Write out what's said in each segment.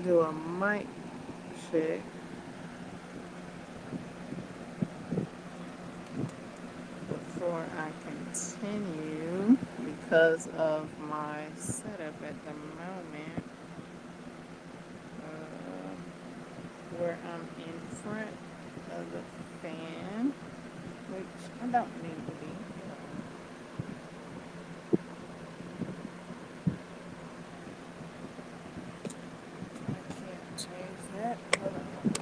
Do a mic check before I continue because of my setup at the moment, where I'm in front of the fan, which I don't need to be. I can't change that, but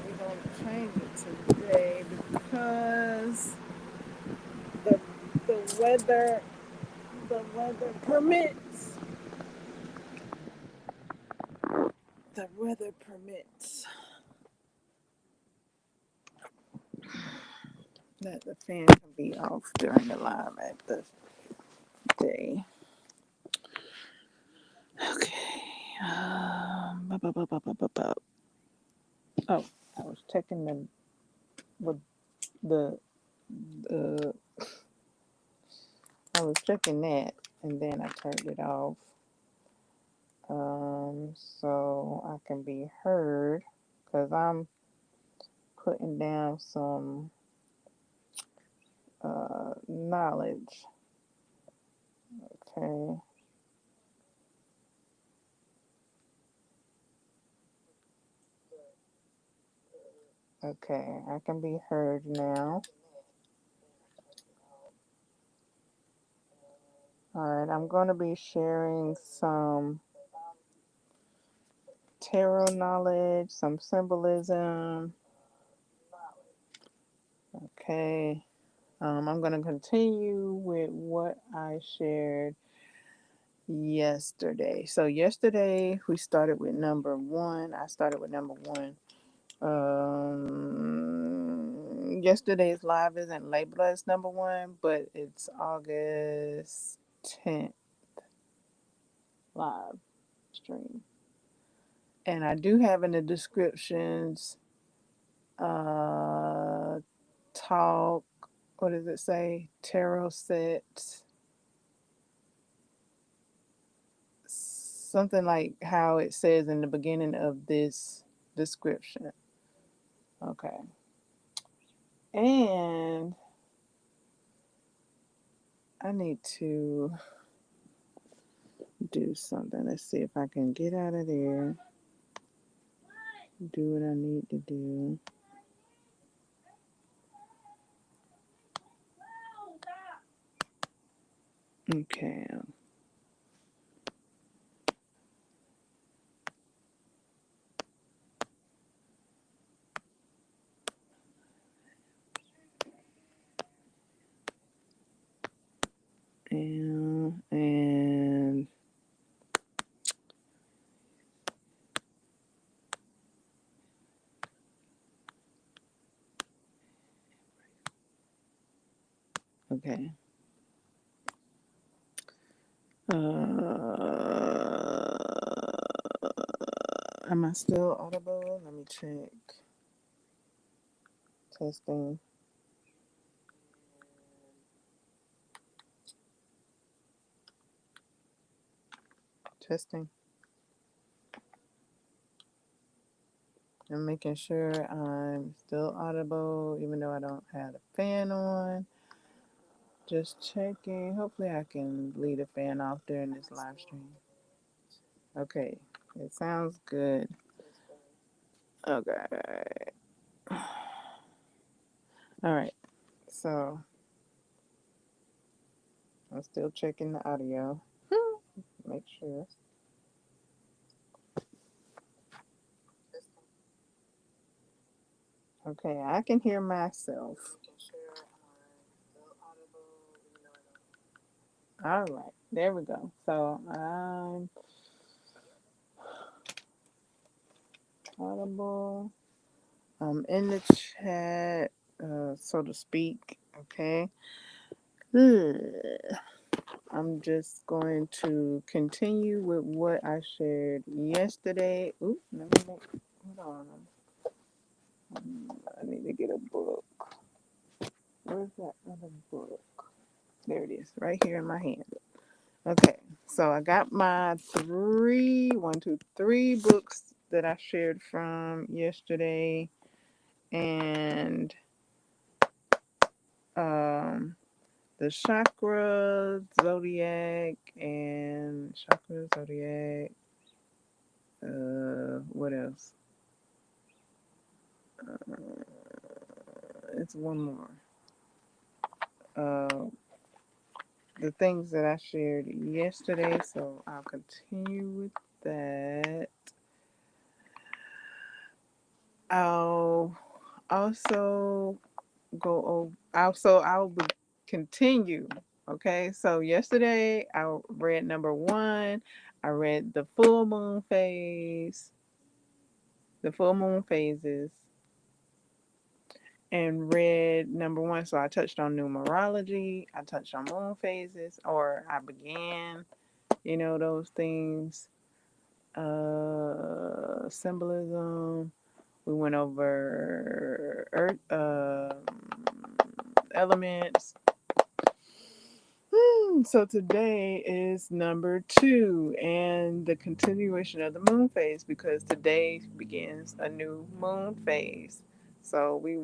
we're going to change it today because the the weather the weather permits. The weather permits that the fan can be off during the live at the day. Okay. Oh, I was checking with the the I was checking that and then I turned it off. So I can be heard because I'm putting down some knowledge. Okay. Okay, I can be heard now. All right, I'm going to be sharing some tarot knowledge, some symbolism. Okay. I'm going to continue with what I shared yesterday. So, yesterday we started with number one. I started with number one. Yesterday's live isn't labeled as number one, but it's August 10th live stream. And I do have in the descriptions uh talk, what does it say? Tarot sets. Something like how it says in the beginning of this description. Okay. And I need to do something. Let's see if I can get out of there. Do what I need to do. Okay. And okay. Am I still audible? Let me check. Testing. Testing. I'm making sure I'm still audible, even though I don't have the fan on. Just checking. Hopefully, I can leave the fan off during this live stream. Okay, it sounds good. Okay. All right. So I'm still checking the audio. Make sure. Okay, I can hear myself. All right, there we go. So I'm audible. I'm in the chat, so to speak. Okay. I'm just going to continue with what I shared yesterday. Ooh, let me make, hold on. I need to get a book. Where's that other book? There it is, right here in my hand. Okay, so I got my one, two, three books that I shared from yesterday, and um, the chakra, zodiac, and chakra, zodiac. What else? It's one more. Uh, the things that I shared yesterday, so I'll continue with that. I'll also I'll continue. Okay, so yesterday I read number one. I read the full moon phases, and read number one. So I touched on numerology, I touched on moon phases, or I began, those things, symbolism. We went over earth, elements. So today is number two and the continuation of the moon phase, because today begins a new moon phase. So we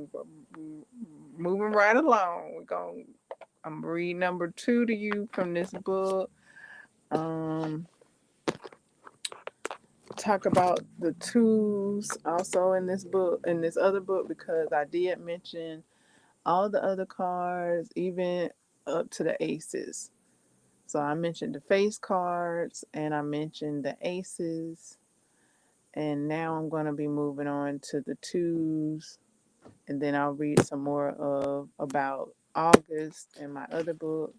moving right along. I'm gonna read number two to you from this book. Um, talk about the twos also in this book, in this other book, because I did mention all the other cards, even up to the aces. So I mentioned the face cards and I mentioned the aces. And now I'm going to be moving on to the twos. And then I'll read some more of about August in my other book.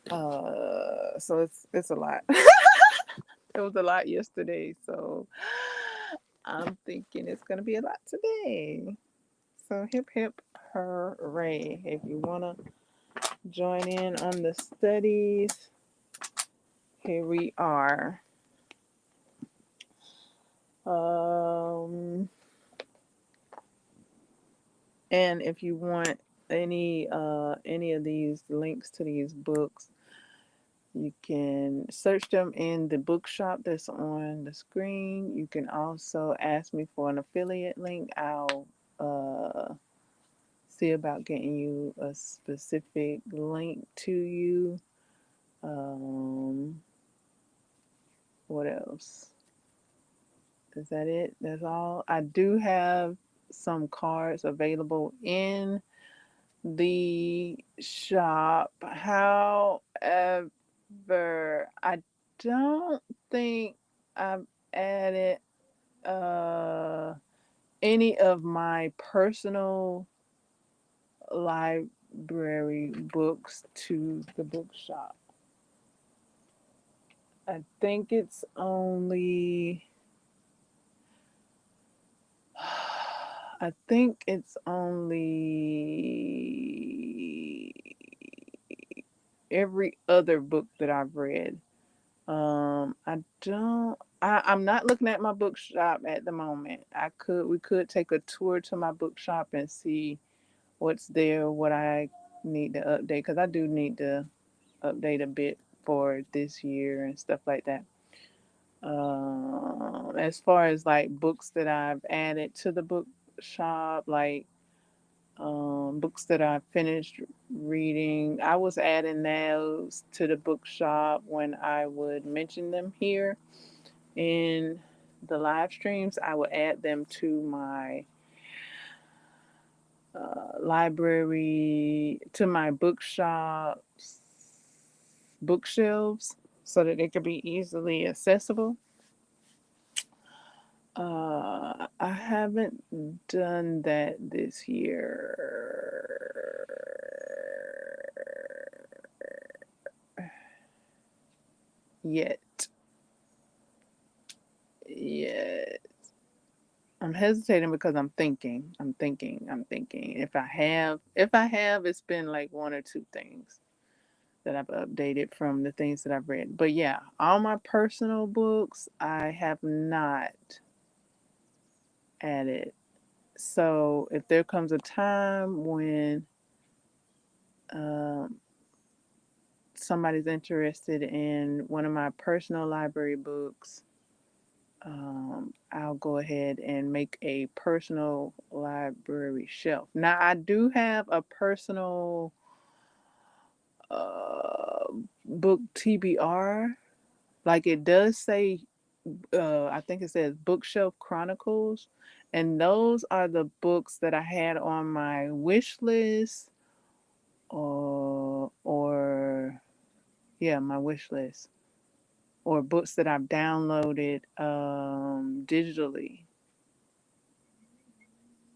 So it's a lot. It was a lot yesterday. So I'm thinking it's going to be a lot today. So hip hip hooray. If you want to join in on the studies, here we are. Um, and if you want any of these links to these books, you can search them in the bookshop that's on the screen. You can also ask me for an affiliate link. I'll see about getting you a specific link to you. What else? Is that it? That's all. I do have some cards available in the shop. However, I don't think I've added uh, any of my personal library books to the bookshop. I think it's only I think it's only every other book that I've read. I'm not looking at my bookshop at the moment. We could take a tour to my bookshop and see what's there, what I need to update, because I do need to update a bit for this year and stuff like that. As far as like books that I've added to the bookshop, like books that I finished reading, I was adding those to the bookshop when I would mention them here in the live streams. I would add them to my library, to my bookshops, bookshelves, so that they could be easily accessible. I haven't done that this year yet. Yet. I'm hesitating because I'm thinking. If I have, it's been like one or two things that I've updated from the things that I've read. But yeah, all my personal books I have not added. So if there comes a time when um, somebody's interested in one of my personal library books, I'll go ahead and make a personal library shelf. Now, I do have a personal uh, book TBR. Like it does say, I think it says Bookshelf Chronicles. And those are the books that I had on my wish list, or yeah, my wish list, or books that I've downloaded digitally.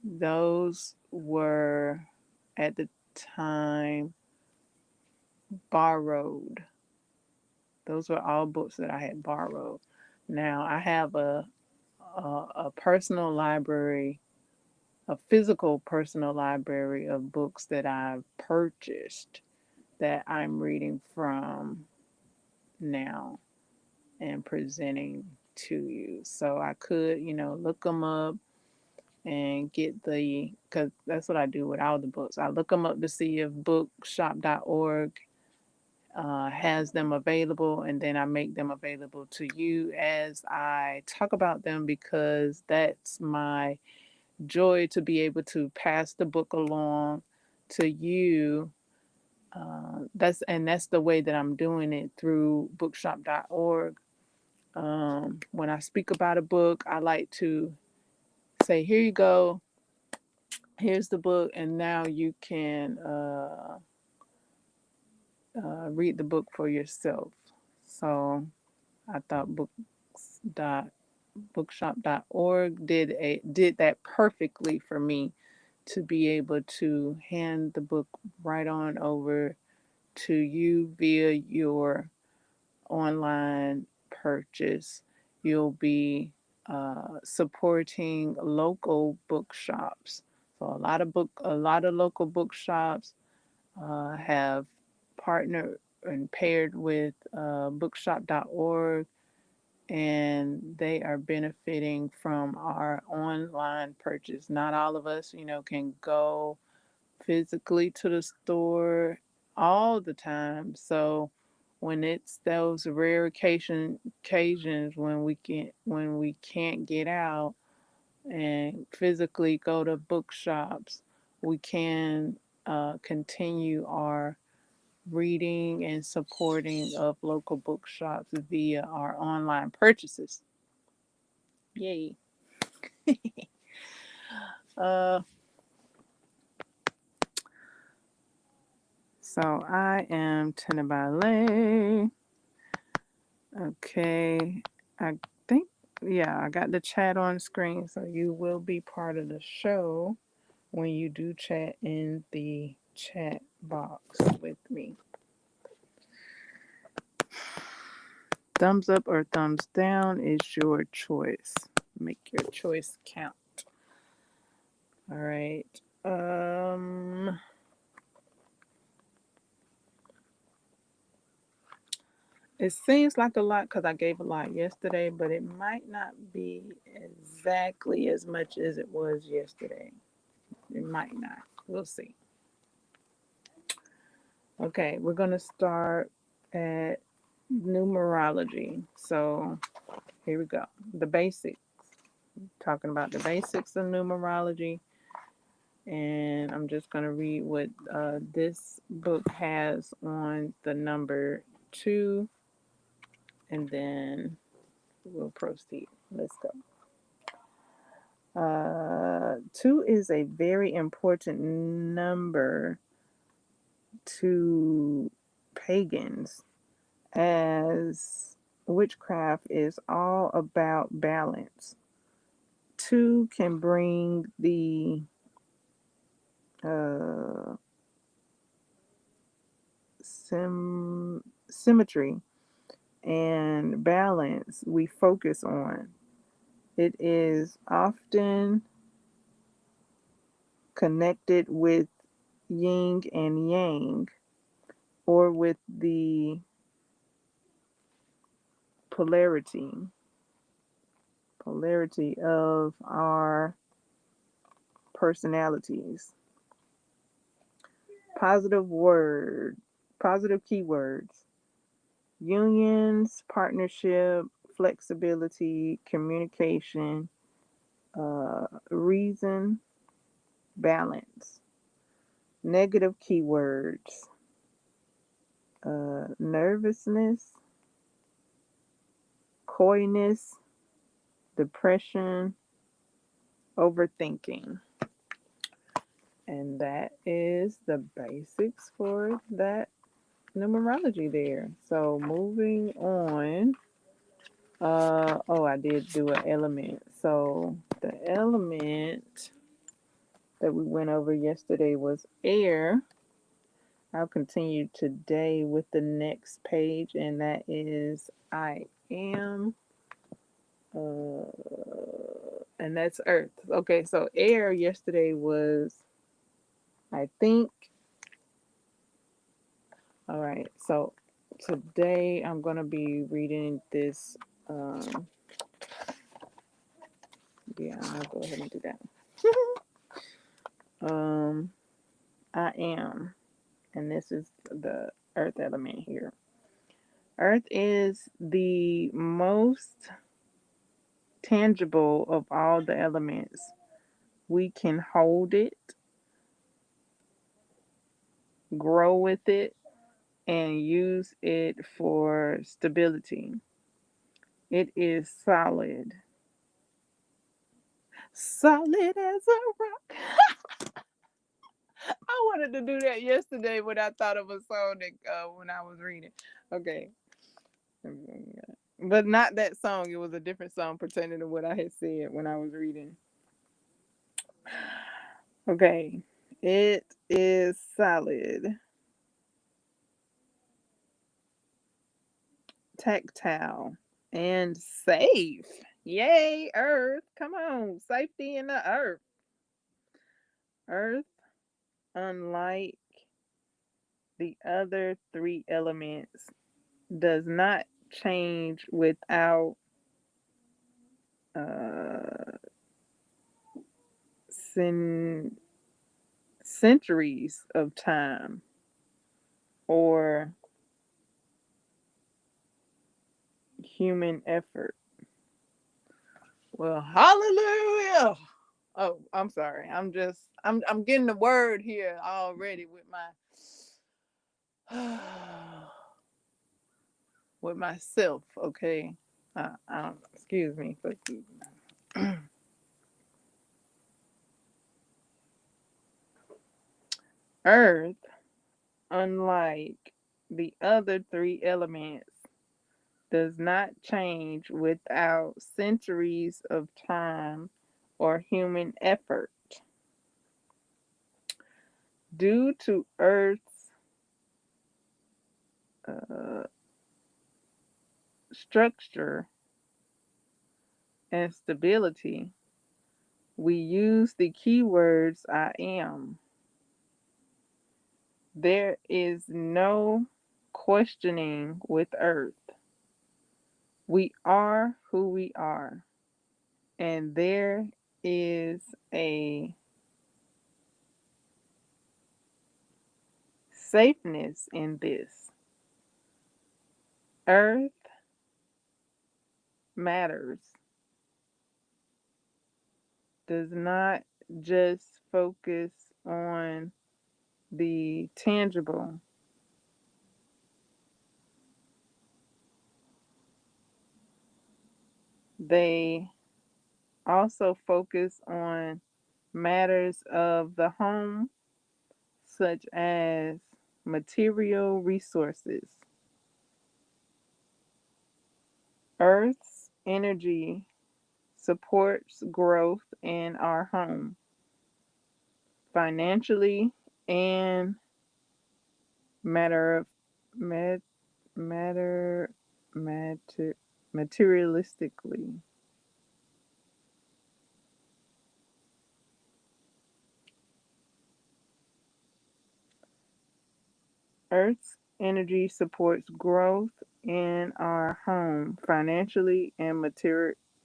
Those were at the time borrowed. Those were all books that I had borrowed. Now I have a personal library, a physical personal library of books that I've purchased that I'm reading from now and presenting to you. So I could, look them up and get because that's what I do with all the books. I look them up to see if bookshop.org has them available, and then I make them available to you as I talk about them, because that's my joy, to be able to pass the book along to you. That's the way that I'm doing it, through bookshop.org. When I speak about a book, I like to say, here you go, here's the book, and now you can read the book for yourself. So I thought bookshop.org did that perfectly for me, to be able to hand the book right on over to you via your online purchase. You'll be supporting local bookshops. So a lot of local bookshops have partnered and paired with bookshop.org, and they are benefiting from our online purchase. Not all of us, can go physically to the store all the time. So when it's those rare occasions when we can't get out and physically go to bookshops, we can continue our reading and supporting of local bookshops via our online purchases. Yay. uh, so I am T1na Ba1ley. Okay, I think, yeah, I got the chat on screen, so you will be part of the show when you do chat in the chat box with me. Thumbs up or thumbs down is your choice. Make your choice count. All right. It seems like a lot because I gave a lot yesterday, but it might not be exactly as much as it was yesterday. It might not. We'll see. Okay, we're going to start at numerology. So here we go. The basics. Talking about the basics of numerology. And I'm just going to read what this book has on the number 2, and then we'll proceed. Let's go. 2 is a very important number to pagans, as witchcraft is all about balance. 2 can bring the uh, symmetry and balance we focus on. It is often connected with yin and yang, or with the polarity of our personalities. Positive word, positive keywords: unions, partnership, flexibility, communication, reason, balance. Negative keywords: nervousness, coyness, depression, overthinking. And that is the basics for that numerology there. So moving on. Oh, I did do an element. So the element that we went over yesterday was air. I'll continue today with the next page, and that is I am. Uh, and that's earth. Okay, so air yesterday was I think. All right, so today I'm going to be reading this. Um, yeah, I'll go ahead and do that. um, I am, and this is the earth element here. Earth is the most tangible of all the elements. We can hold it, grow with it, and use it for stability. It is solid. Solid as a rock. I wanted to do that yesterday when I thought of a song that when I was reading. Okay. But not that song. It was a different song pertaining to what I had said when I was reading. Okay. It is solid, tactile, and safe. Yay, Earth. Come on. Safety in the Earth. Earth, unlike the other three elements, does not change without uh, centuries of time or human effort. Well, hallelujah. Oh, I'm sorry. I'm getting the word here already with my with myself, okay? Excuse me for Earth, unlike the other three elements, does not change without centuries of time or human effort. Due to Earth's uh, structure and stability, we use the keywords I am. There is no questioning with Earth. We are who we are, and there is a safeness in this. Earth matters, does not just focus on the tangible. They also focus on matters of the home, such as material resources. Earth's energy supports growth in our home, financially and matter of mat, matter materialistically. Earth's energy supports growth in our home, financially and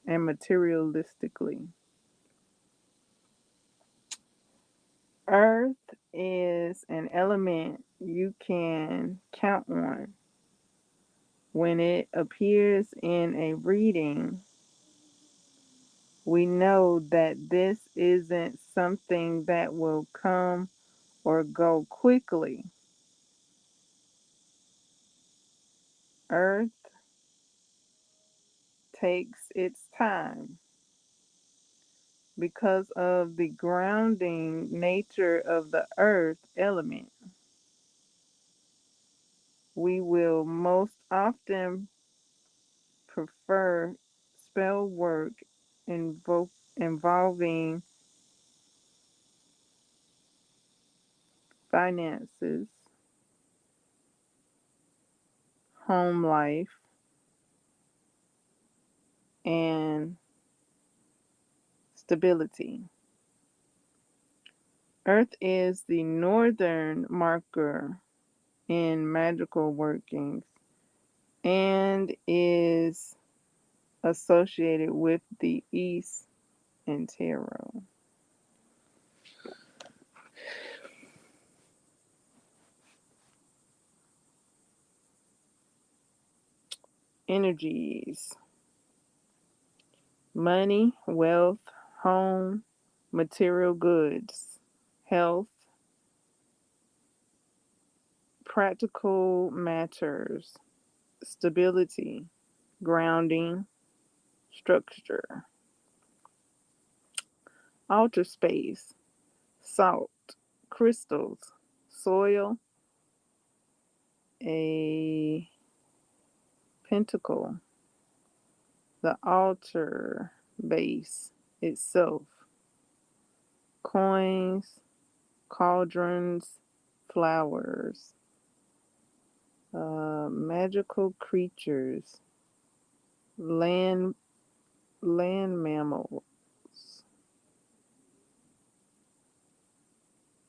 materialistically. Earth is an element you can count on. When it appears in a reading, we know that this isn't something that will come or go quickly. Earth takes its time. Because of the grounding nature of the earth element, we will most often prefer spell work involving finances, home life, and stability. Earth is the northern marker in magical workings and is associated with the east in tarot. Energies: money, wealth, home, material goods, health, practical matters, stability, grounding, structure. Outer space: salt, crystals, soil, a pentacle, the altar base itself, coins, cauldrons, flowers, magical creatures, land mammals.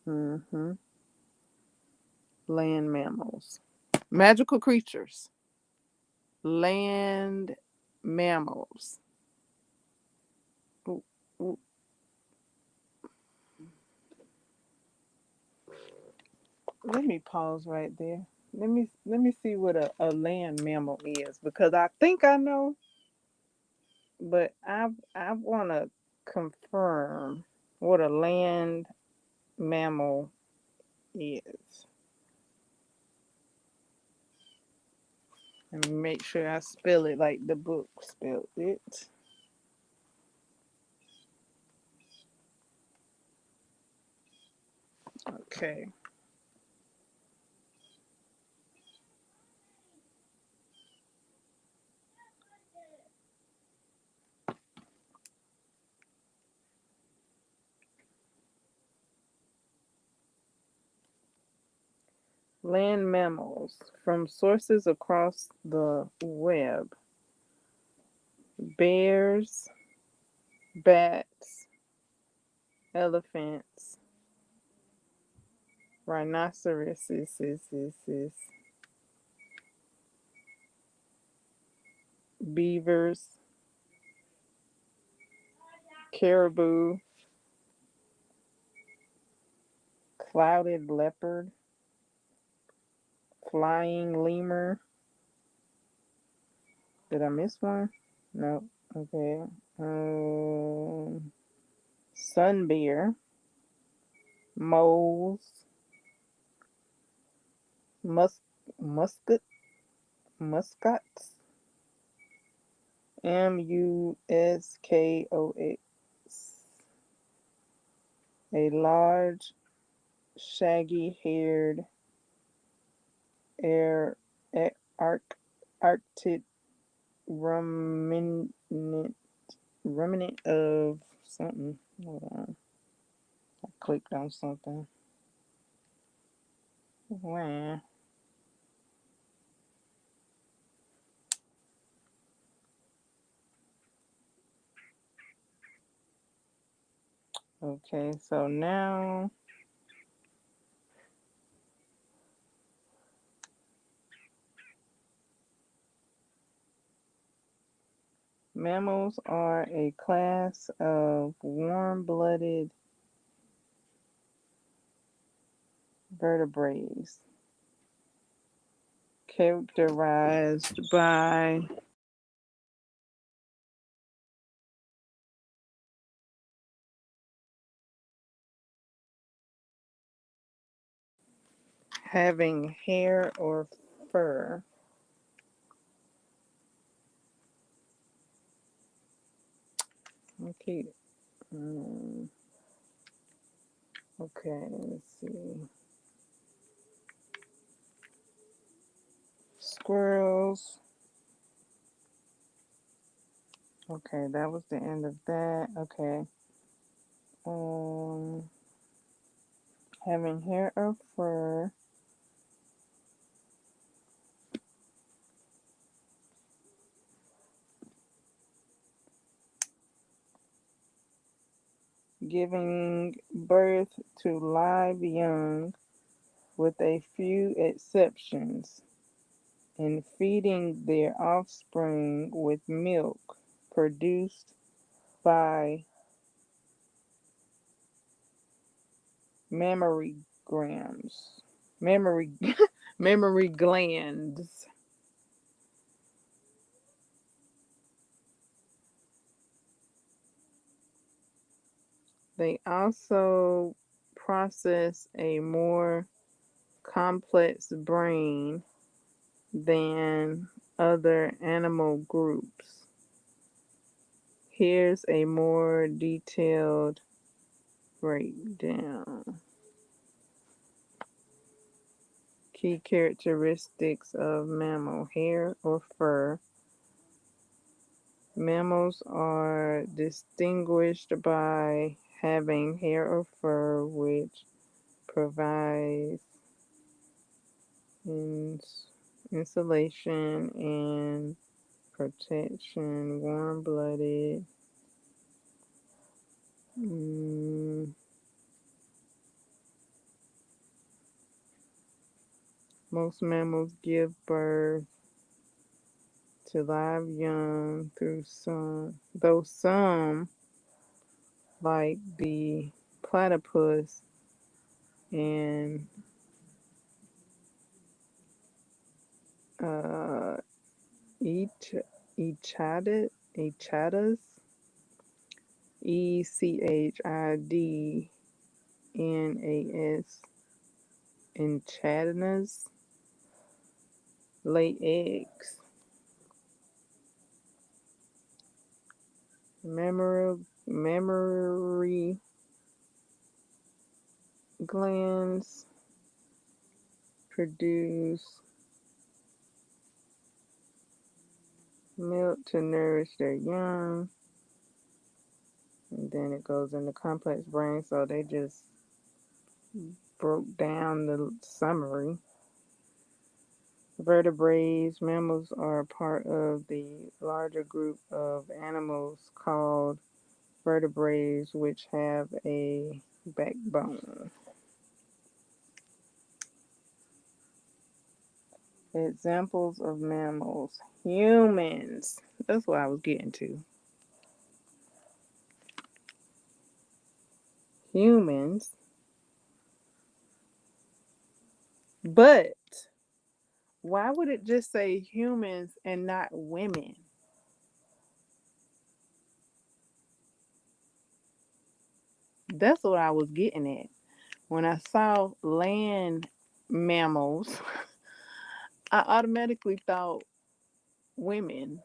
hmm Land mammals. Magical creatures. Land mammals. Ooh, ooh. Let me pause right there. Let me see what a land mammal is, because I think I know, but I wanna confirm what a land mammal is. And make sure I spell it like the book spelled it. Okay. Land mammals from sources across the web: bears, bats, elephants, rhinoceroses, beavers, caribou, clouded leopard, flying lemur. Did I miss one? No. Okay. Sun bear, moles, mus musket muscots, muskox, a large, shaggy-haired air, arctic ruminant of something. Hold on, I clicked on something. Wow. Okay, so now mammals are a class of warm-blooded vertebrates characterized by having hair or fur. Okay. Okay, let's see. Squirrels. Okay, that was the end of that. Okay. Um, having hair or fur. Giving birth to live young with a few exceptions, and feeding their offspring with milk produced by mammary grams. Mammary mammary glands. They also process a more complex brain than other animal groups. Here's a more detailed breakdown. Key characteristics of mammal: hair or fur. Mammals are distinguished by having hair or fur, which provides insulation and protection. Warm blooded. Most mammals give birth to live young through though some, like the platypus and uh, each echadas, ECHIDNAS, echadas, lay eggs. Mammary glands produce milk to nourish their young. And then it goes into complex brain, so they just broke down the summary. Vertebrates. Mammals are part of the larger group of animals called vertebrates, which have a backbone. Examples of mammals. Humans. That's what I was getting to. Humans. But why would it just say humans and not women? That's what I was getting at. When I saw land mammals, I automatically thought women.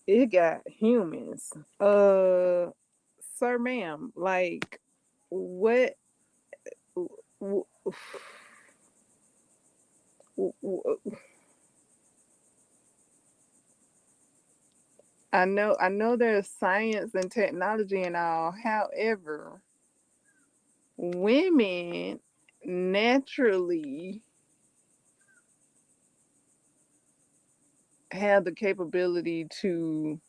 It got humans. Sir, ma'am, like, what? I know there's science and technology and all. However, women naturally have the capability to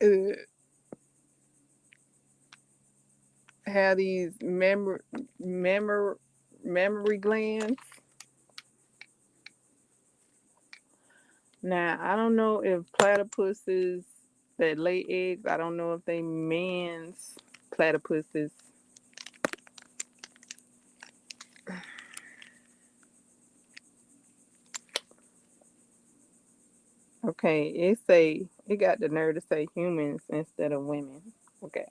uh, have these memory glands. Now, I don't know if platypuses that lay eggs. I don't know if they men's platypuses. Okay, it got the nerve to say humans instead of women. Okay.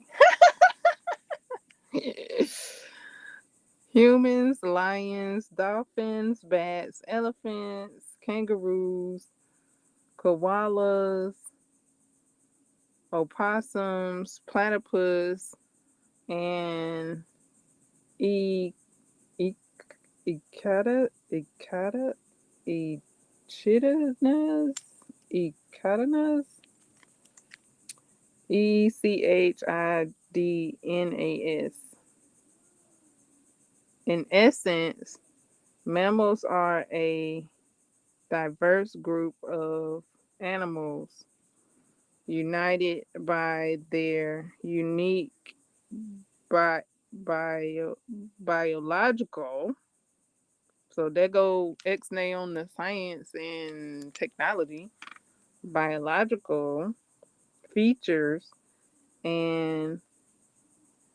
Humans, lions, dolphins, bats, elephants, kangaroos, koalas, opossums, platypus, and e e echidnas, echidnas, echidnas. In essence, mammals are a diverse group of animals united by their unique bi- bio- biological. So there go X-nay on the science and technology, biological features and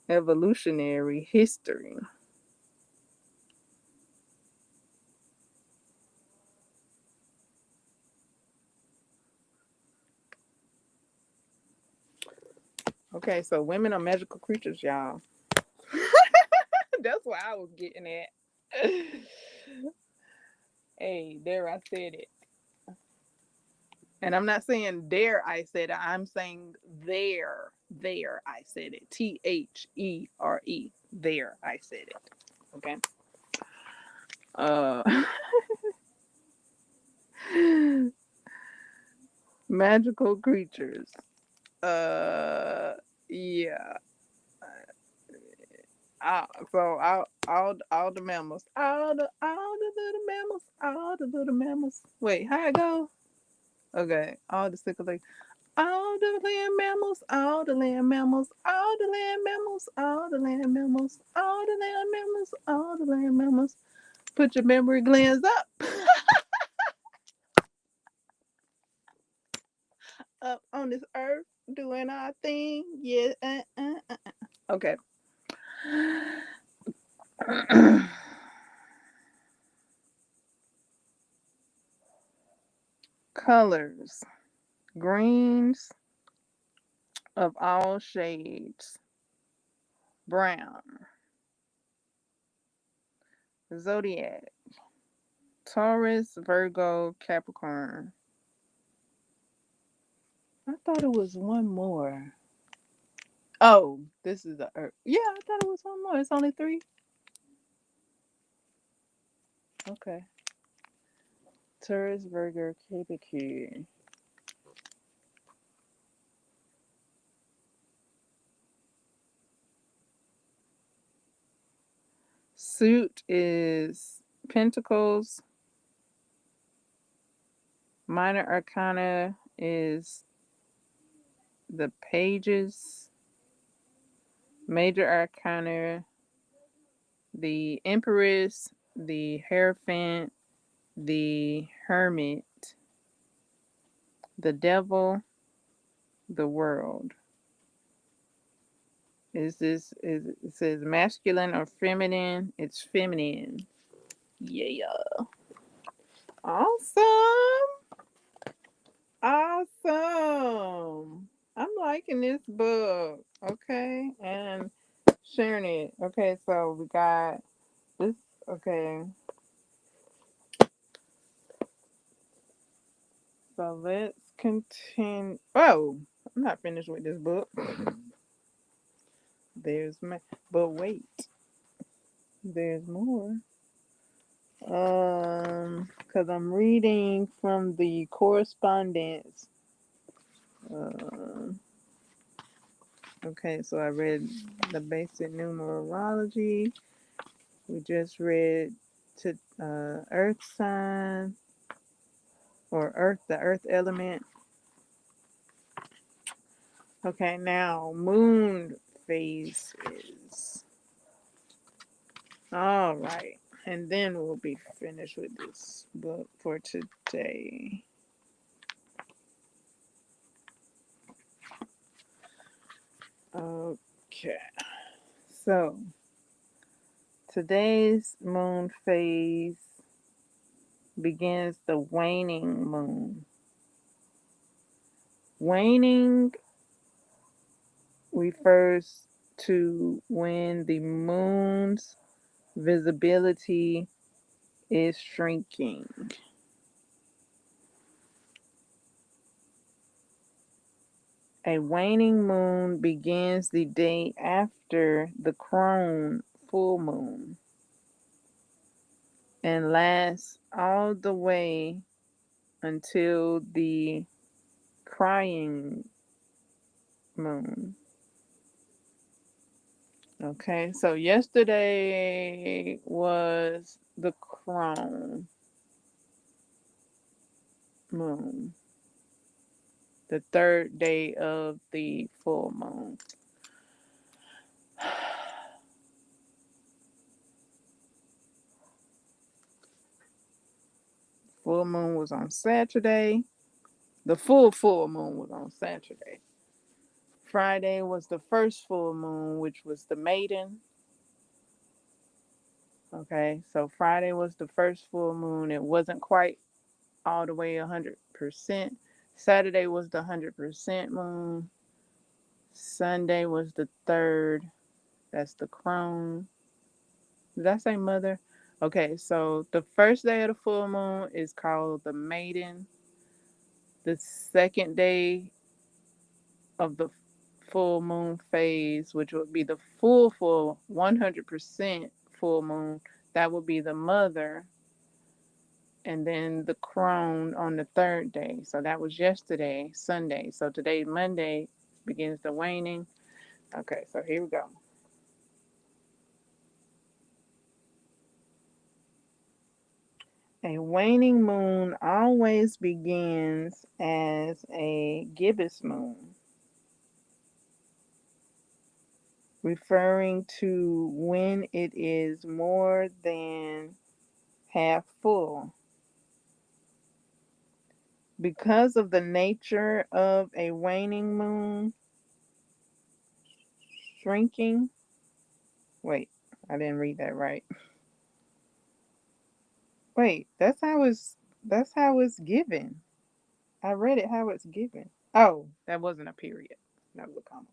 evolutionary history. Okay, so women are magical creatures, y'all. That's what I was getting at. Hey, there I said it. And I'm not saying there I said it. I'm saying there I said it. THERE. There I said it. Okay. Uh magical creatures. Yeah. Uh, so all the mammals, all the little mammals, all the little mammals. Wait, how it go? Okay, all the sickle like all the land mammals, all the land mammals, all the land mammals, all the land mammals, all the land mammals, all the land mammals. Put your memory glands up, up on this earth, doing our thing. Yeah. Okay. Colors: greens of all shades, brown. Zodiac: Taurus, Virgo, Capricorn. I thought it was one more. Oh, this is the Earth. Yeah, I thought it was one more. It's only three. Okay. Taurus, Virgo, Capricorn. Suit is Pentacles. Minor Arcana is the Pages. Major Arcana, the Empress, the Hierophant, the Hermit, the Devil, the World. It says masculine or feminine? It's feminine. Yeah. Awesome. Awesome. I'm liking this book. Okay. And sharing it. Okay, so we got this. Okay. So let's continue. Oh, I'm not finished with this book. There's my, but wait, there's more. Because I'm reading from the correspondence. Uh, okay, so I read the basic numerology. We just read to Earth sign or Earth, the Earth element. Okay, now moon phases. All right, and then we'll be finished with this book for today. Okay. So today's moon phase begins the waning moon. Waning refers to when the moon's visibility is shrinking. A waning moon begins the day after the crone full moon and lasts all the way until the crying moon. Okay, so yesterday was the crone moon, the third day of the full moon. Full moon was on Saturday. The full moon was on Saturday. Friday was the first full moon, which was the maiden. Okay, so Friday was the first full moon. It wasn't quite all the way 100%. Saturday was the 100% moon. Sunday was the third. That's the crone. Did I say mother? Okay, so the first day of the full moon is called the maiden. The second day of the full moon phase, which would be the full 100% full moon, that would be the mother. And then the crone on the third day. So that was yesterday, Sunday. So today, Monday, begins the waning. Okay, so here we go. A waning moon always begins as a gibbous moon, referring to when it is more than half full. Because of the nature of a waning moon shrinking, wait, I didn't read that right. Wait, that's how it's given. I read it how it's given. Oh, that wasn't a period. That was a comma.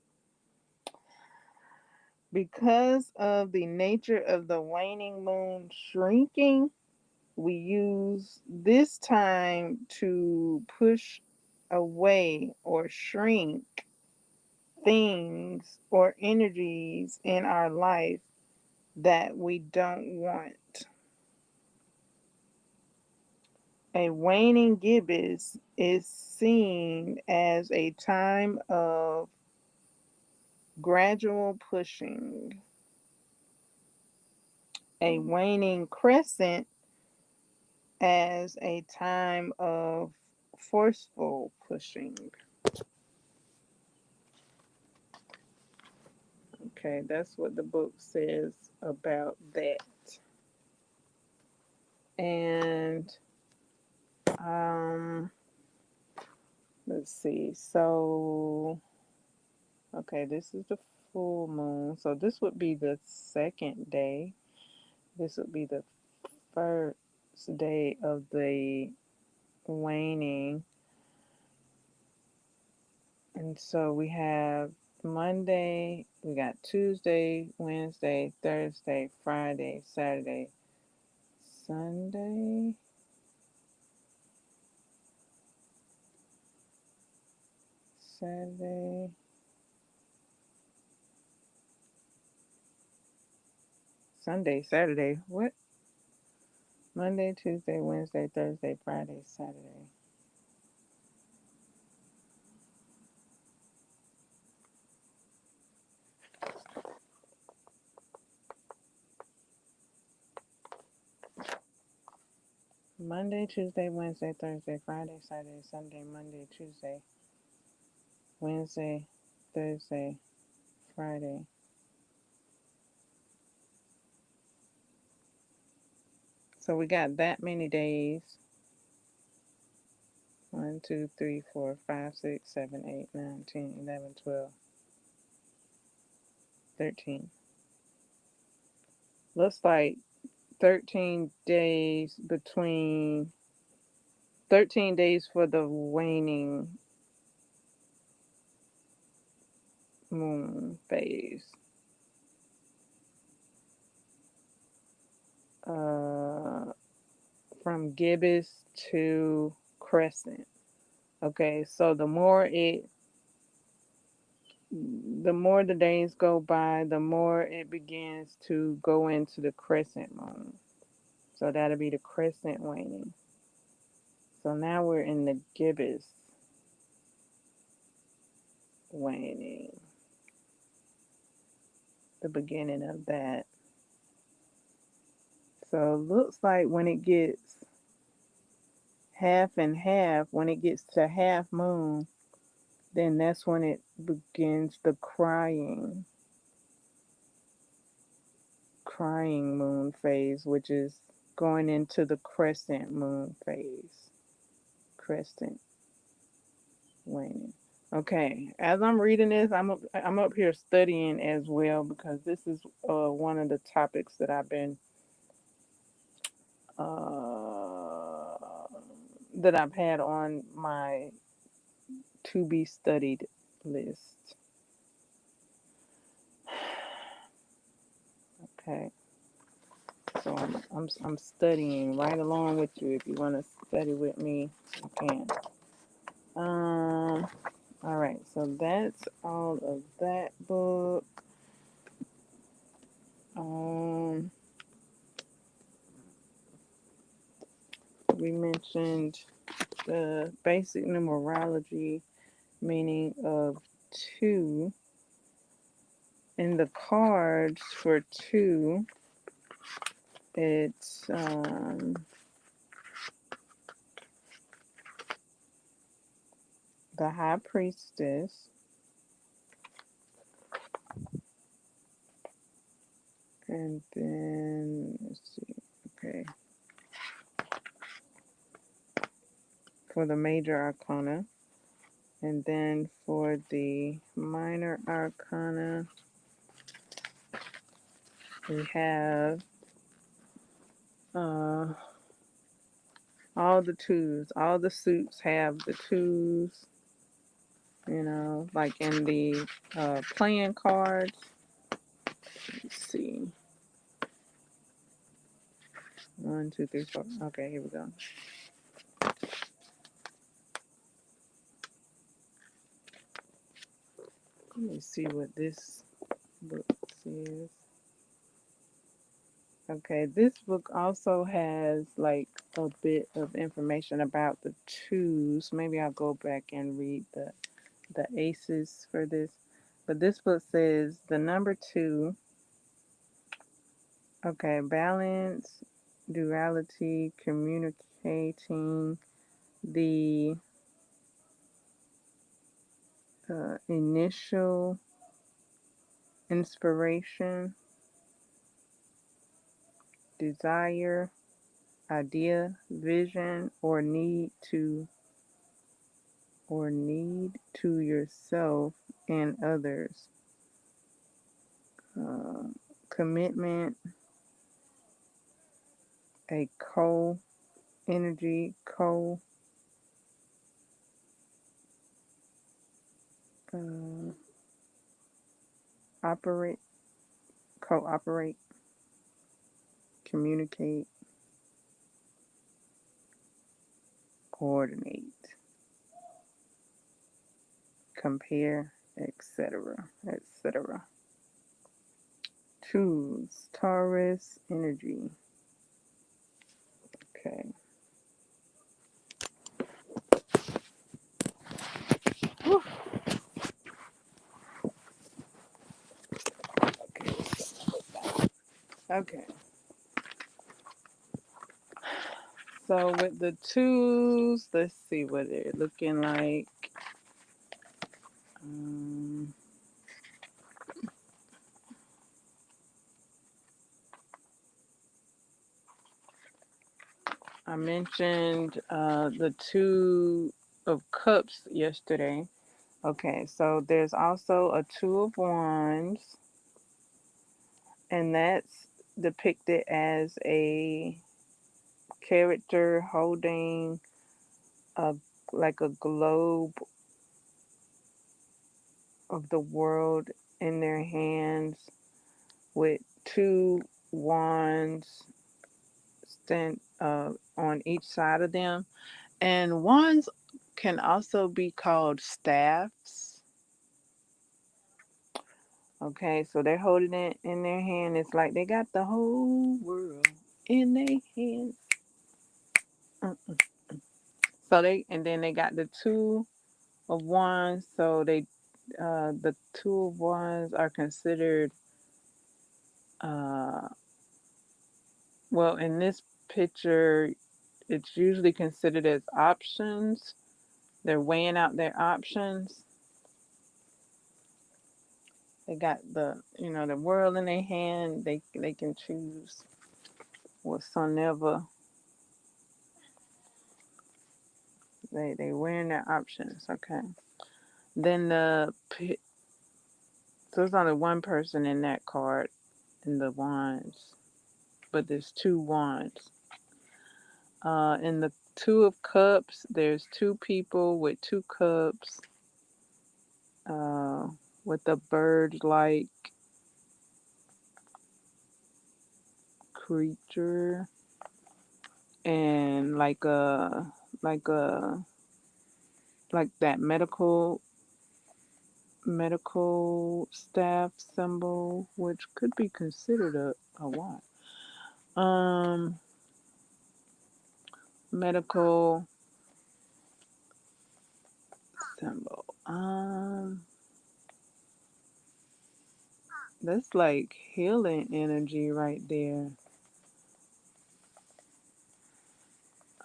Because of the nature of the waning moon shrinking, we use this time to push away or shrink things or energies in our life that we don't want. A waning gibbous is seen as a time of gradual pushing. A waning crescent as a time of forceful pushing. Okay, that's what the book says about that. And um let's see. So okay, this is the full moon. So this would be the second day. This would be the first day of the waning. And so we have Monday, we got Tuesday, Wednesday, Thursday, Friday, Saturday, Sunday, Saturday, Sunday, Saturday. What? Monday, Tuesday, Wednesday, Thursday, Friday, Saturday. Monday, Tuesday, Wednesday, Thursday, Friday, Saturday, Sunday, Monday, Tuesday, Wednesday, Thursday, Friday. So we got that many days. 1, 2, 3, 4, 5, 6, 7, 8, 9, 10, 11, 12. 13. Looks like 13 days between 13 days for the waning moon phase. From gibbous to crescent. Okay, so the more the days go by, the more it begins to go into the crescent moon. So that'll be the crescent waning. So now we're in the gibbous waning, the beginning of that. So it looks like when it gets half and half, when it gets to half moon, then that's when it begins the crying moon phase, which is going into the crescent moon phase. Crescent waning. Okay, as I'm reading this, I'm up here studying as well because this is one of the topics that uh, I've had on my to be studied list. Okay, so I'm studying right along with you. If you want to study with me, you can. All right, so that's all of that book. We mentioned the basic numerology meaning of two. In the cards for two, it's the High Priestess, and then let's see, okay, for the Major Arcana, and then for the Minor Arcana, we have all the twos. All the suits have the twos, like in the playing cards. Let's see. 1, 2, 3, 4. Okay, here we go. Let me see what this book says. Okay, this book also has like a bit of information about the twos. Maybe I'll go back and read the aces for this. But this book says the number 2, okay, balance, duality, communicating, the initial inspiration, desire, idea, vision, or need to yourself and others. Commitment, a energy, uh, operate, cooperate, communicate, coordinate, compare, etc., etc. Choose Taurus energy. Okay. Whew. Okay. So with the twos, let's see what they're looking like. I mentioned the 2 of Cups yesterday. Okay, so there's also a 2 of Wands. and that's depicted as a character holding a like a globe of the world in their hands with two wands stand on each side of them. And wands can also be called staffs. Okay, so they're holding it in their hand. It's like they got the whole world in their hands. Mm. So they and then they got the two of wands. So the two of wands are considered uh well, in this picture it's usually considered as options. They're weighing out their options. They got the world in their hand. They can choose whatsoever. They wearing their options. Okay. Then so there's only one person in that card in the wands, but there's two wands. In the two of cups, there's two people with two cups. Uh, with a bird-like creature and like a like that medical staff symbol, which could be considered a what? Um, medical symbol. That's like healing energy right there.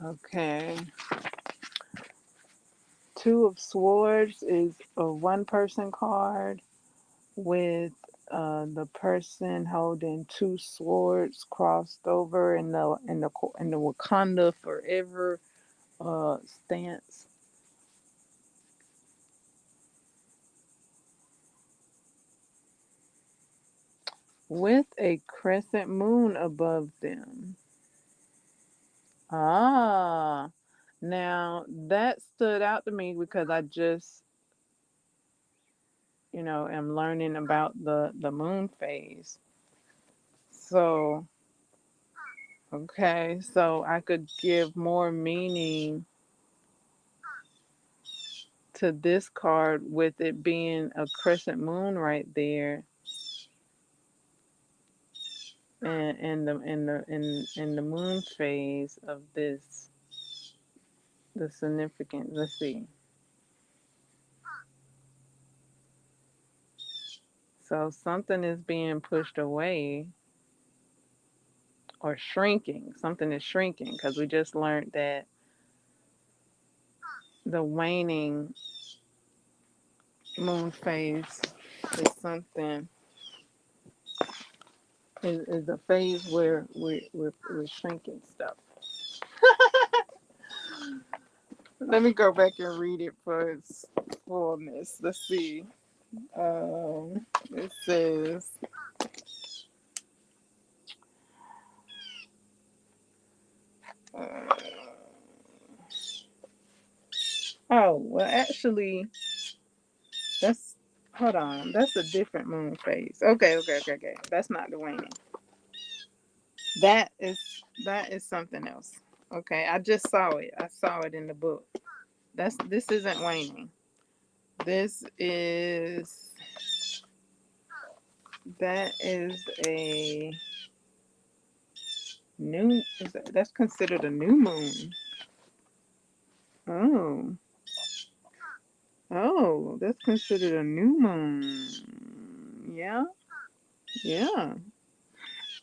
Okay. Two of Swords is a one person card with the person holding two swords crossed over in the Wakanda forever stance with a crescent moon above them. Ah, now that stood out to me because I just, am learning about the moon phase. So, okay, so I could give more meaning to this card with it being a crescent moon right there, and in the moon phase of this, the significance. Let's see. So something is being pushed away or shrinking. Something is shrinking because we just learned that the waning moon phase is something is a phase where we're shrinking stuff. Let me go back and read it for its fullness. Let's see. It says, uh, oh, well, actually, that's, hold on, that's a different moon phase. Okay. That's not the waning. That is something else. Okay, I just saw it. I saw it in the book. This isn't waning. This is that is a new. That's considered a new moon? Oh, oh, that's considered a new moon. Yeah, yeah.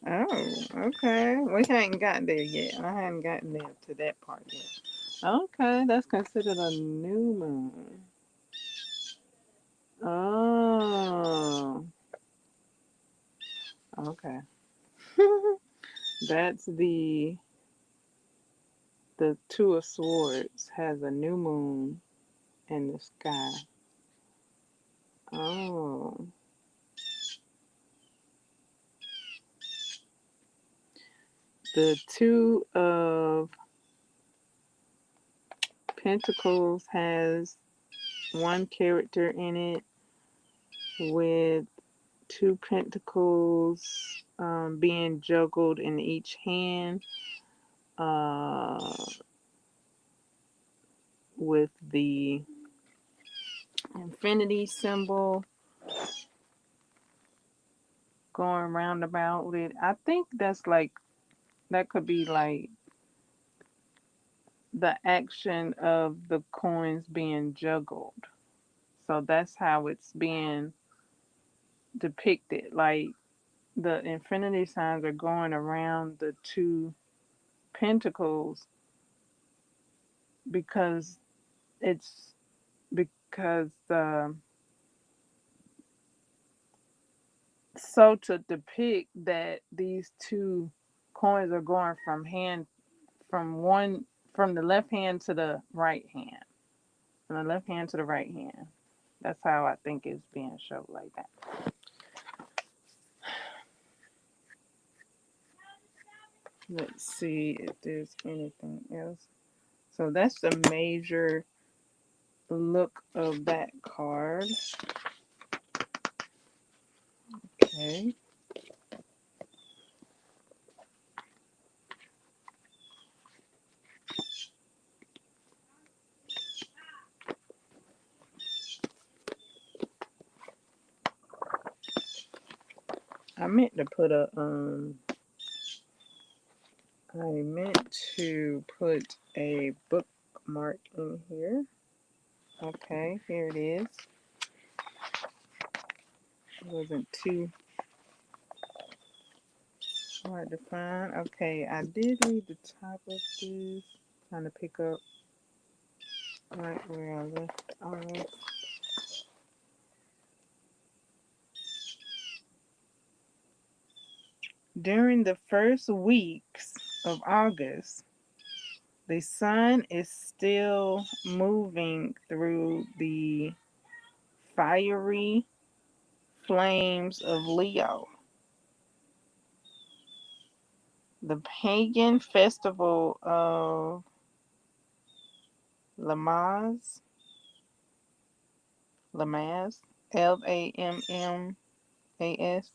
Oh, okay. We hadn't gotten there yet. I hadn't gotten there to that part yet. Okay, that's considered a new moon. Oh, okay. That's the Two of Swords has a new moon in the sky. Oh, The Two of Pentacles has one character in it with two pentacles being juggled in each hand, with the infinity symbol going roundabout with. I think that's like, that could be like the action of the coins being juggled. So that's how it's being depicted. Like the infinity signs are going around the two pentacles because it's because so to depict that these two coins are going from the left hand to the right hand, from the left hand to the right hand. That's how I think it's being shown like that. Let's see if there's anything else. So that's the major look of that card. Okay. I meant to put a bookmark in here. Okay, here it is. It wasn't too hard to find. Okay, I did read the top of this. Trying to pick up right where I left off. During the first weeks of August, the sun is still moving through the fiery flames of Leo. The pagan festival of Lamaz, Lamaz, Lammas,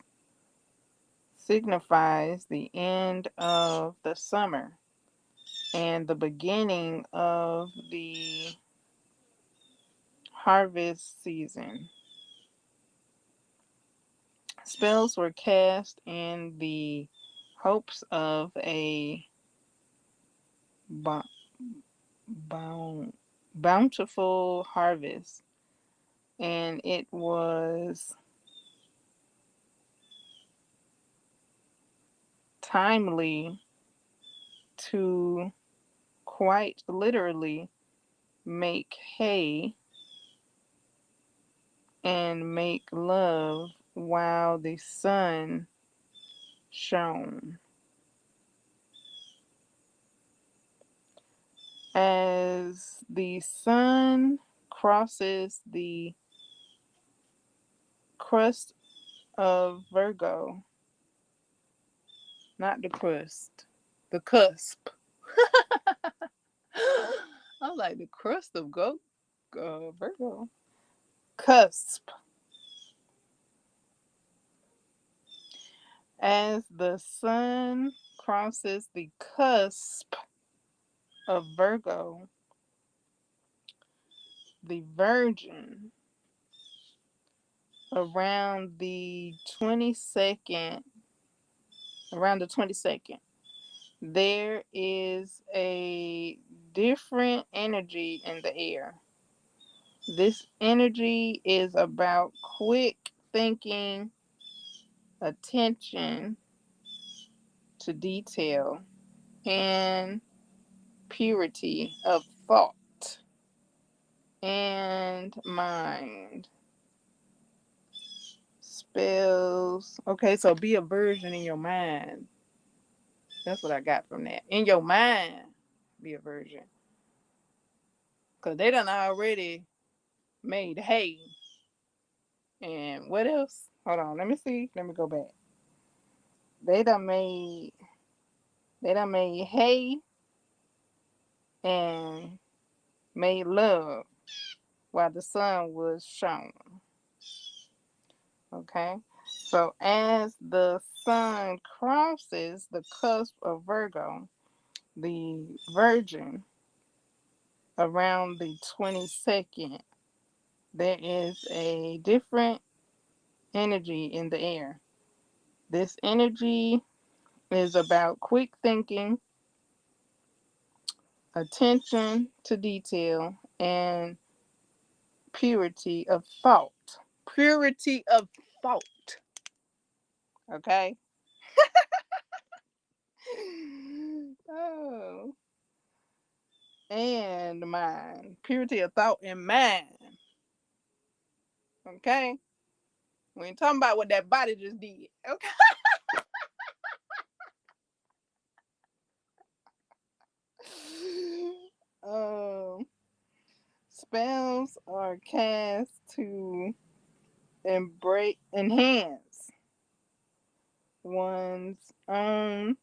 signifies the end of the summer and the beginning of the harvest season. Spells were cast in the hopes of a bountiful harvest, and it was timely to quite literally make hay and make love while the sun shone. As the sun crosses the crust of Virgo, not the crust, the cusp. I was like the crust of Virgo. Cusp. As the sun crosses the cusp of Virgo, the Virgin, around the 22nd, around the 22nd, there is a different energy in the air. This energy is about quick thinking, attention to detail, and purity of thought and mind. Spells. Okay, so be a virgin in your mind. That's what I got from that. In your mind, be a virgin. Because they done already made hay. And what else? Hold on, let me see. Let me go back. They done They done made hay and made love while the sun was shone. Okay? So as the sun crosses the cusp of Virgo, the Virgin, around the 22nd, there is a different energy in the air. This energy is about quick thinking, attention to detail, and purity of thought. Purity of thought. Okay? Oh. And mind. Purity of thought and mind. Okay? We ain't talking about what that body just did. Okay? Um, spells are cast to enhance one's own.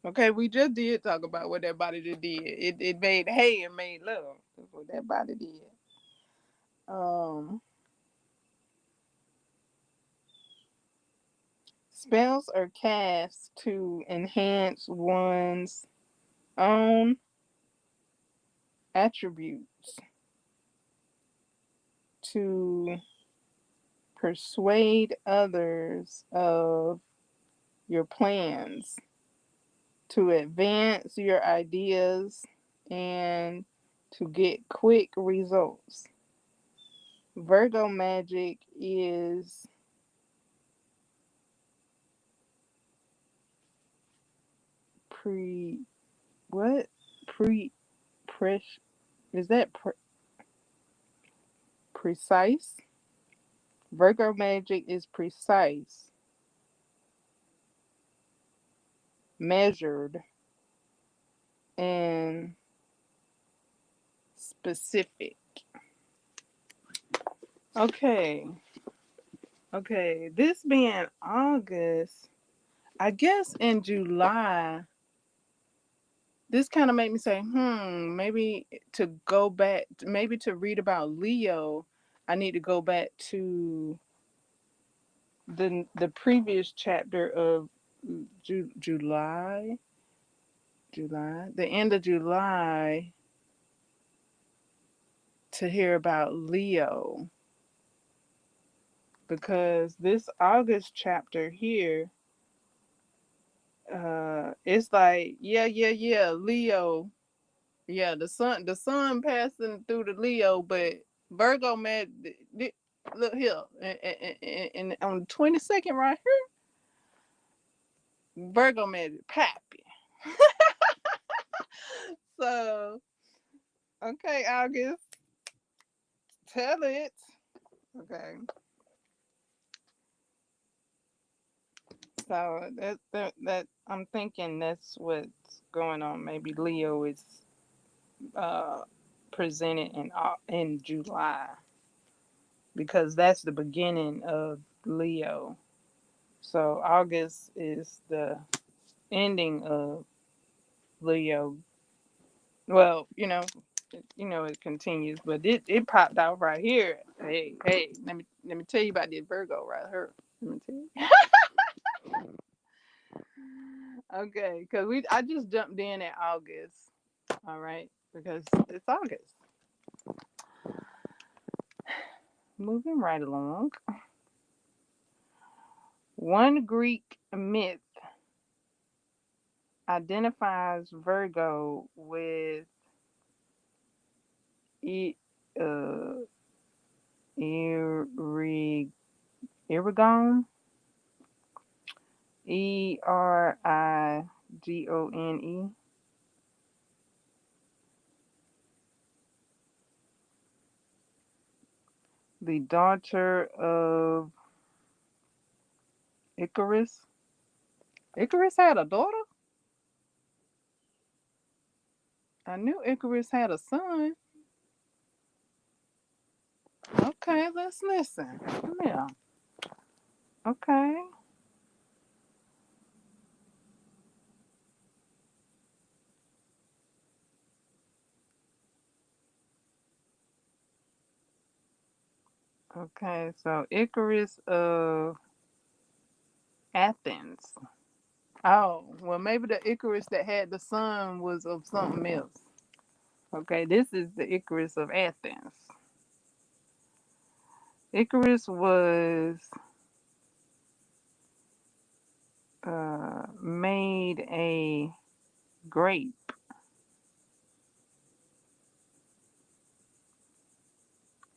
Okay, we just did talk about what that body just did. It made hay and made love. That's what that body did. Um, spells are cast to enhance one's own attributes, to persuade others of your plans, to advance your ideas, and to get quick results. Virgo magic is pre what pre pres is that precise? Virgo magic is precise, measured, and specific. Okay, okay. This being August, I guess in July, this kind of made me say, maybe to go back, maybe to read about Leo, I need to go back to the previous chapter of July, the end of July, to hear about Leo, because this August chapter here, it's like, yeah, Leo, yeah, the sun passing through the Leo, but Virgo man, look here, and on the 22nd right here, Virgo man Pappy. So okay, August, tell it. Okay, so that I'm thinking that's what's going on. Maybe Leo is uh presented in July, because that's the beginning of Leo. So August is the ending of Leo. Well, it continues, but it popped out right here. Hey, let me tell you about this Virgo right here. Let me tell you. Okay, because I just jumped in at August. All right, because it's August. Moving right along. One Greek myth identifies Virgo with e, uh, Eri- Erigon, Erigone, the daughter of Icarus. Icarus had a daughter? I knew Icarus had a son. Okay, let's listen. Yeah. Okay. Okay, so Icarus of Athens. Oh, well, maybe the Icarus that had the sun was of something else. Okay, this is the Icarus of Athens. Icarus was made a grape.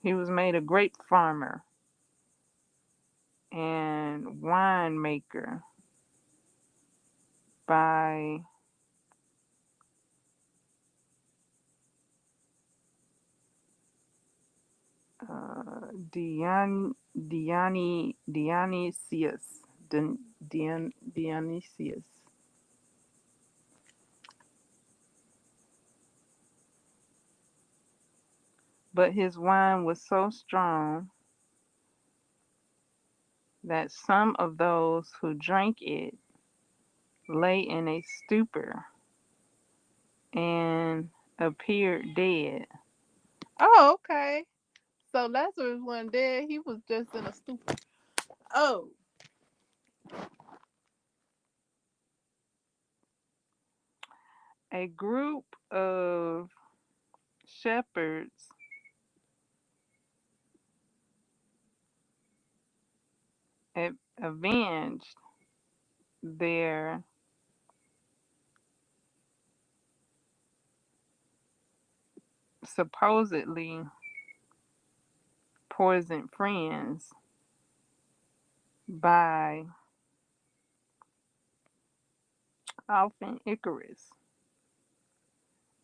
He was made a grape farmer and winemaker by Dionysius. Dionysius. But his wine was so strong that some of those who drank it lay in a stupor and appeared dead. Oh, okay. So Lazarus wasn't dead. He was just in a stupor. Oh, a group of shepherds avenged their supposedly poisoned friends by offing Icarus.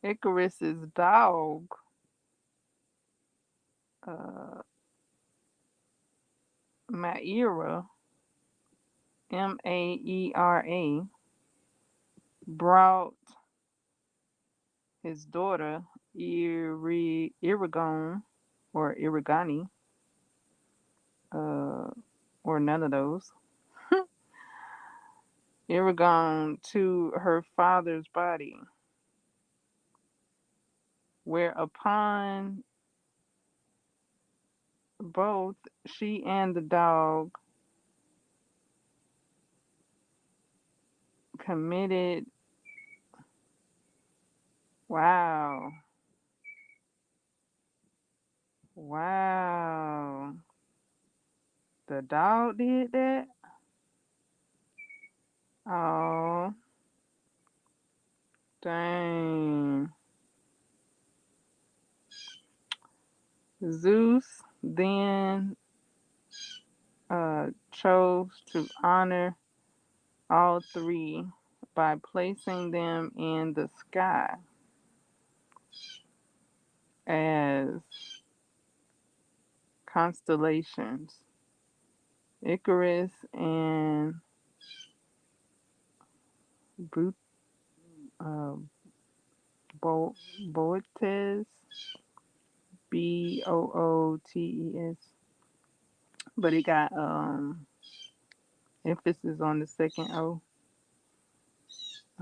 Icarus's dog, uh, Maera, Maera, brought his daughter Irigon or Irigani, uh, or none of those, Irigon to her father's body, whereupon both she and the dog committed. Wow. Wow. The dog did that? Oh, dang. Zeus then chose to honor all three by placing them in the sky as constellations. Icarus and Boot, uh, Bootes, Bootes, but it got emphasis on the second O.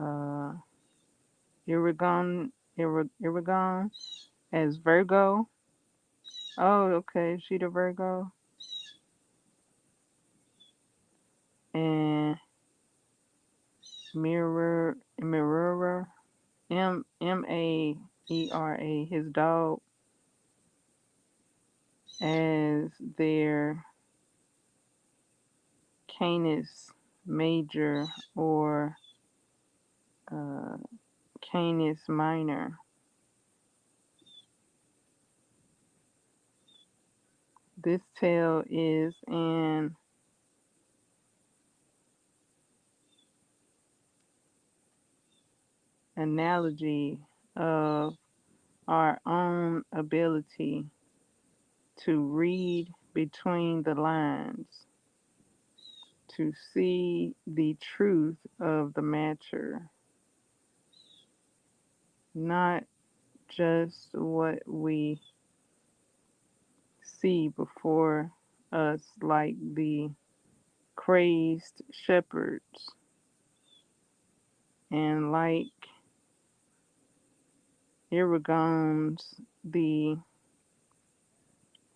Uh, Iragon as Virgo. Oh, okay, she the Virgo. And Mirror, Maera, his dog, as their Canis Major or uh, Canis Minor. This tale is an analogy of our own ability to read between the lines, to see the truth of the matter, not just what we see before us, like the crazed shepherds, and like Irrigon's the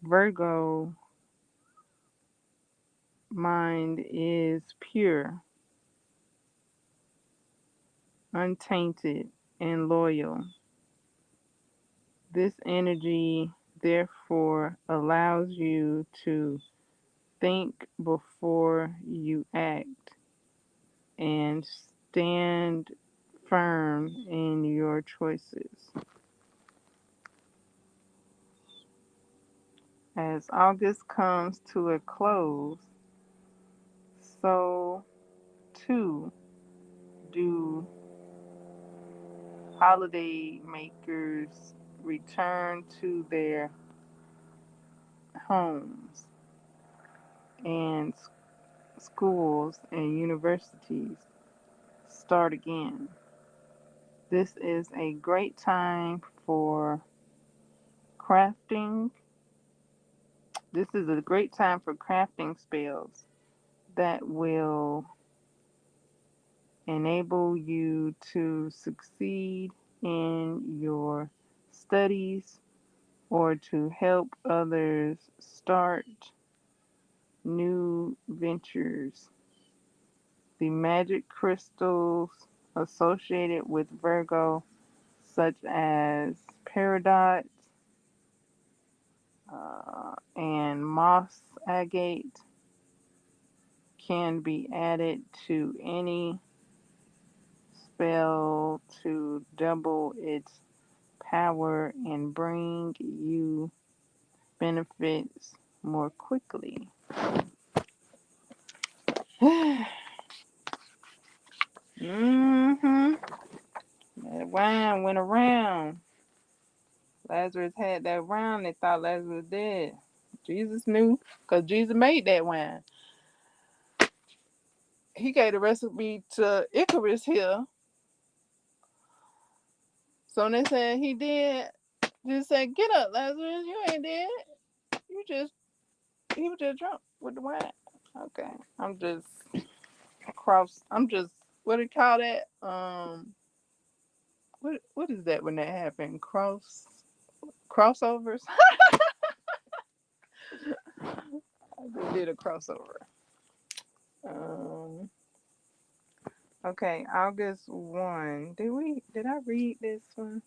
Virgo mind is pure, untainted, and loyal. This energy, therefore, allows you to think before you act and stand firm in your choices. As August comes to a close, so too do holiday makers return to their homes and schools and universities start again. This is a great time for crafting. This is a great time for crafting spells that will enable you to succeed in your studies or to help others start new ventures. The magic crystals associated with Virgo, such as peridot and moss agate, can be added to any spell to double its power and bring you benefits more quickly. Mm-hmm. That wine went around. Lazarus had that wine. They thought Lazarus was dead. Jesus knew, because Jesus made that wine. He gave the recipe to Icarus here. So when they said he did, just said, "Get up, Lazarus. You ain't dead. You just he was just drunk with the wine." Okay, I'm just cross. I'm just what do you call that? What is that when that happened? Crossovers. I just did a crossover. Um. Okay, August 1. Did I read this one?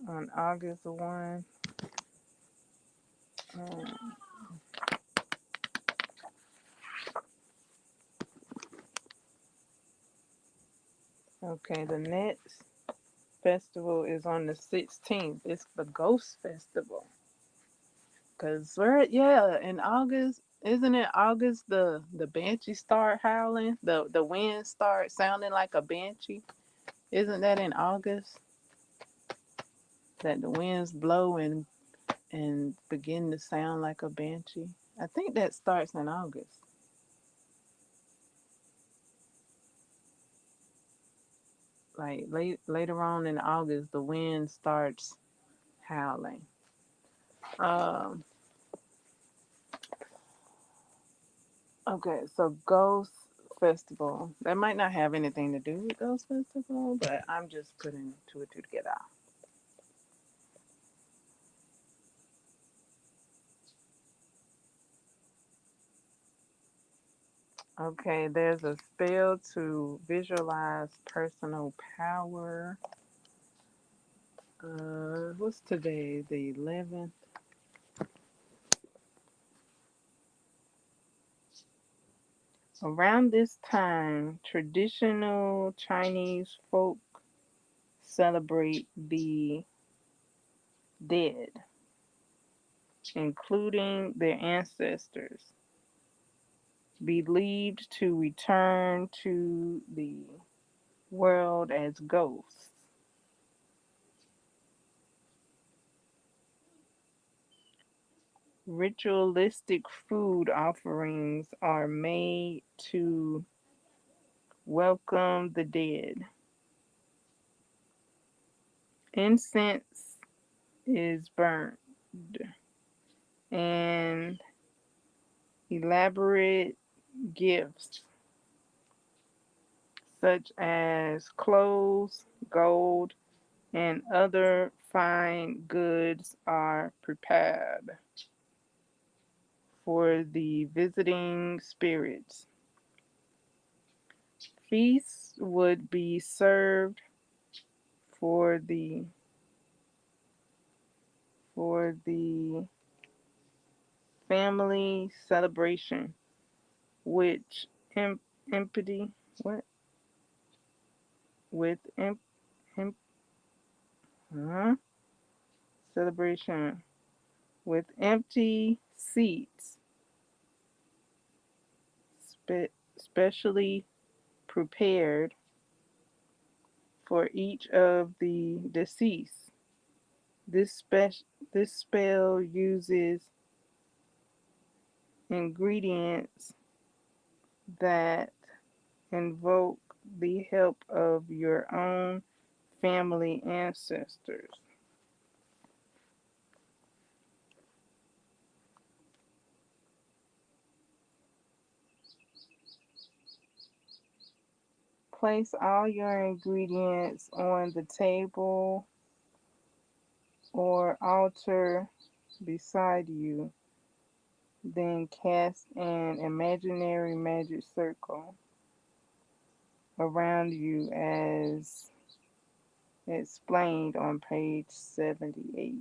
On August 1. Um, okay, the next festival is on the 16th. It's the Ghost Festival. Cause yeah, in August, isn't it August the banshee start howling? The wind start sounding like a banshee. Isn't that in August that the winds blow and begin to sound like a banshee? I think that starts in August. Like later on in August, the wind starts howling. Um, okay, so Ghost Festival. That might not have anything to do with Ghost Festival, but I'm just putting two and two together. Okay, there's a spell to visualize personal power. What's today? The 11th. Around this time, traditional Chinese folk celebrate the dead, including their ancestors, believed to return to the world as ghosts. Ritualistic food offerings are made to welcome the dead. Incense is burned, and elaborate gifts such as clothes, gold, and other fine goods are prepared for the visiting spirits. Feasts would be served for the family celebration, which em- empty what with em- huh? Celebration with empty seats, specially prepared for each of the deceased. This spell uses ingredients that invoke the help of your own family ancestors. Place all your ingredients on the table or altar beside you. Then cast an imaginary magic circle around you as explained on page 78.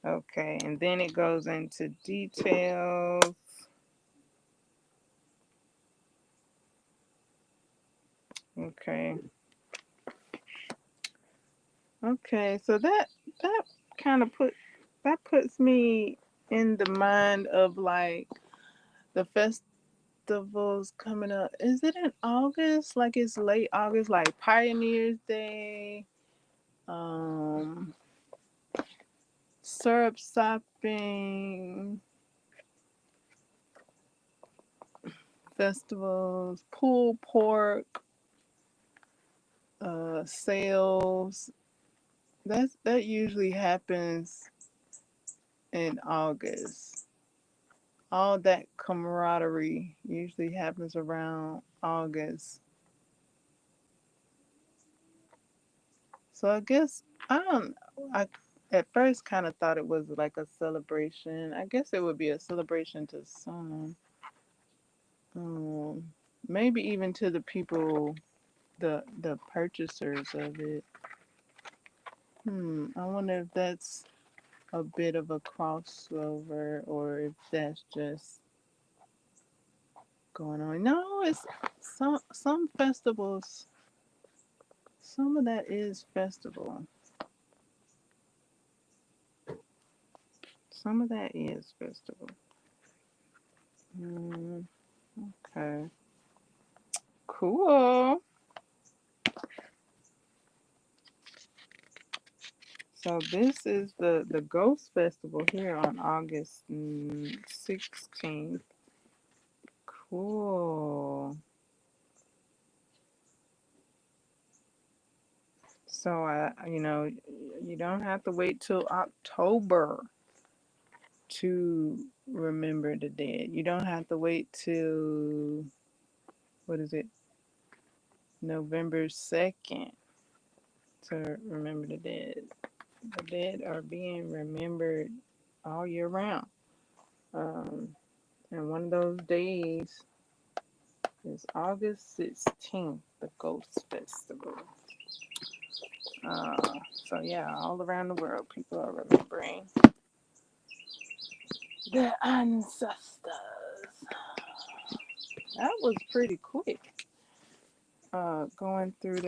Okay, and then it goes into details. Okay. Okay, so that kind of puts me in the mind of like the festivals coming up. Is it in August? Like it's late August, like Pioneers Day, um, syrup sopping festivals, pulled pork sales. That usually happens in August. All that camaraderie usually happens around August. So I guess I don't. I at first kind of thought it was like a celebration. I guess it would be a celebration to some. Um, Maybe even to the people, the purchasers of it. I wonder if that's a bit of a crossover or if that's just going on. No, it's some festivals. Some of that is festival. Some of that is festival. Mm, okay. Cool. So this is the Ghost Festival here on August 16th. Cool. So you don't have to wait till October to remember the dead. You don't have to wait till what is it? November 2nd to remember the dead. The dead are being remembered all year round. Um, and one of those days is August 16th, the Ghost Festival. So yeah, all around the world, people are remembering their ancestors. That was pretty quick. Going through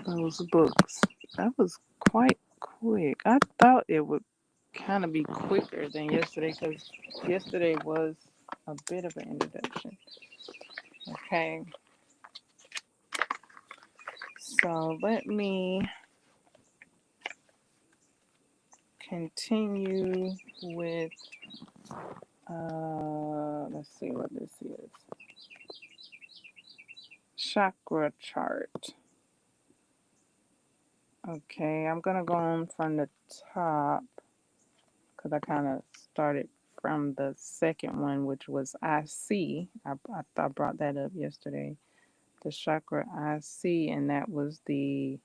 those books, that was quite quick. I thought it would kind of be quicker than yesterday because yesterday was a bit of an introduction. Okay, so let me continue with let's see what this is. Chakra chart. Okay, I'm gonna go on from the top because I kind of started from the second one, which was I see. I brought that up yesterday. the chakra I see, and that was the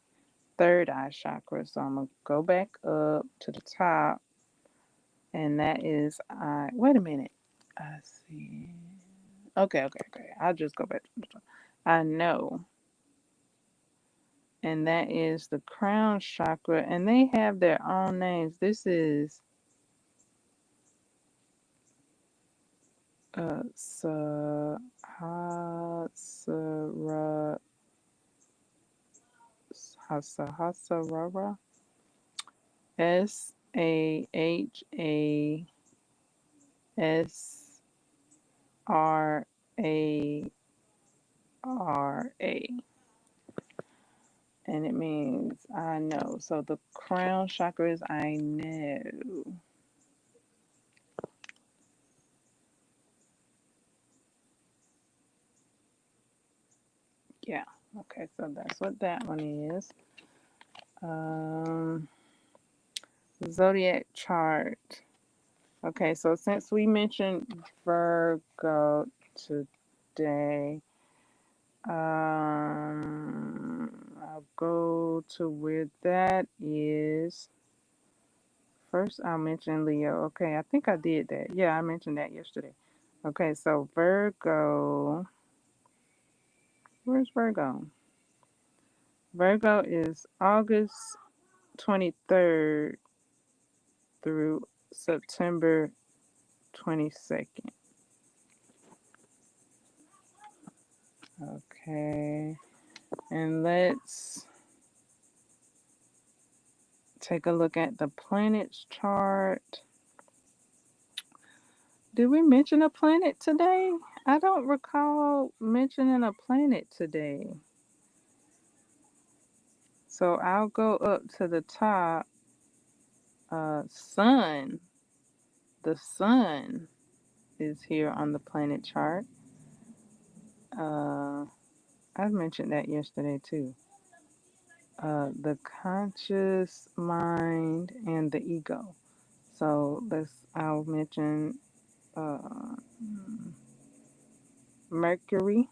third eye chakra. So I'm gonna go back up to the top, and that is I. Wait a minute. I see. Okay. I'll just go back to the top. I know, and that is the crown chakra, and they have their own names. This is Sahasrara, Sahasrara, Sahasrara, and it means I know. So the crown chakra is I know. Yeah. Okay, so that's what that one is. Um, Zodiac chart. Okay, so since we mentioned Virgo today, I'll go to where that is. First, I'll mention Leo. Okay, I think I did that. Yeah, I mentioned that yesterday. Okay, so Virgo. Where's Virgo? Virgo is August 23rd through September 22nd. Okay, and let's take a look at the planets chart. Did we mention a planet today? I don't recall mentioning a planet today. So I'll go up to the top. Sun. The sun is here on the planet chart. Uh, I mentioned that yesterday too. The conscious mind and the ego. So I'll mention uh, Mercury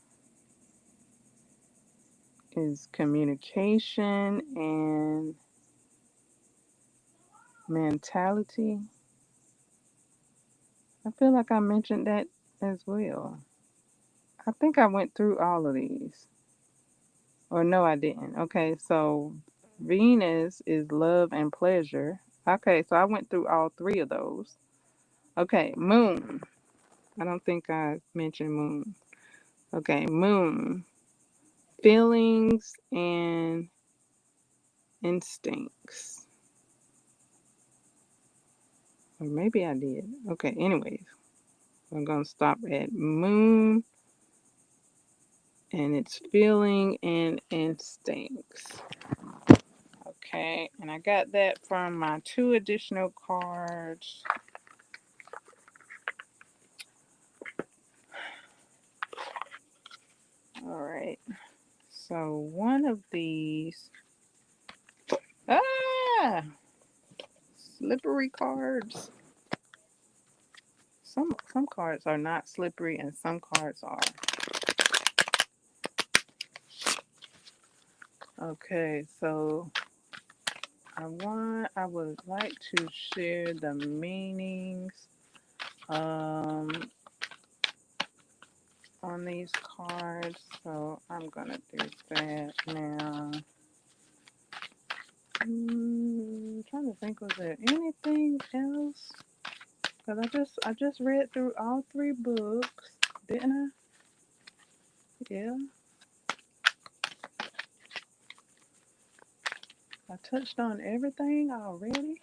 is communication and mentality. I feel like I mentioned that as well. I think I went through all of these. Or no, I didn't. Okay, so Venus is love and pleasure. Okay, so I went through all three of those. Okay, moon. I don't think I mentioned moon. Okay, moon. Feelings and instincts. Or maybe I did. Okay, anyways, I'm going to stop at moon and its feeling and instincts. Okay, and I got that from my two additional cards. All right, so one of these, ah, slippery cards. Some cards are not slippery, and some cards are. Okay, so I would like to share the meanings um on these cards. So I'm gonna do that now. Trying to think, was there anything else? Cause I just read through all three books, didn't I? Yeah, I touched on everything already.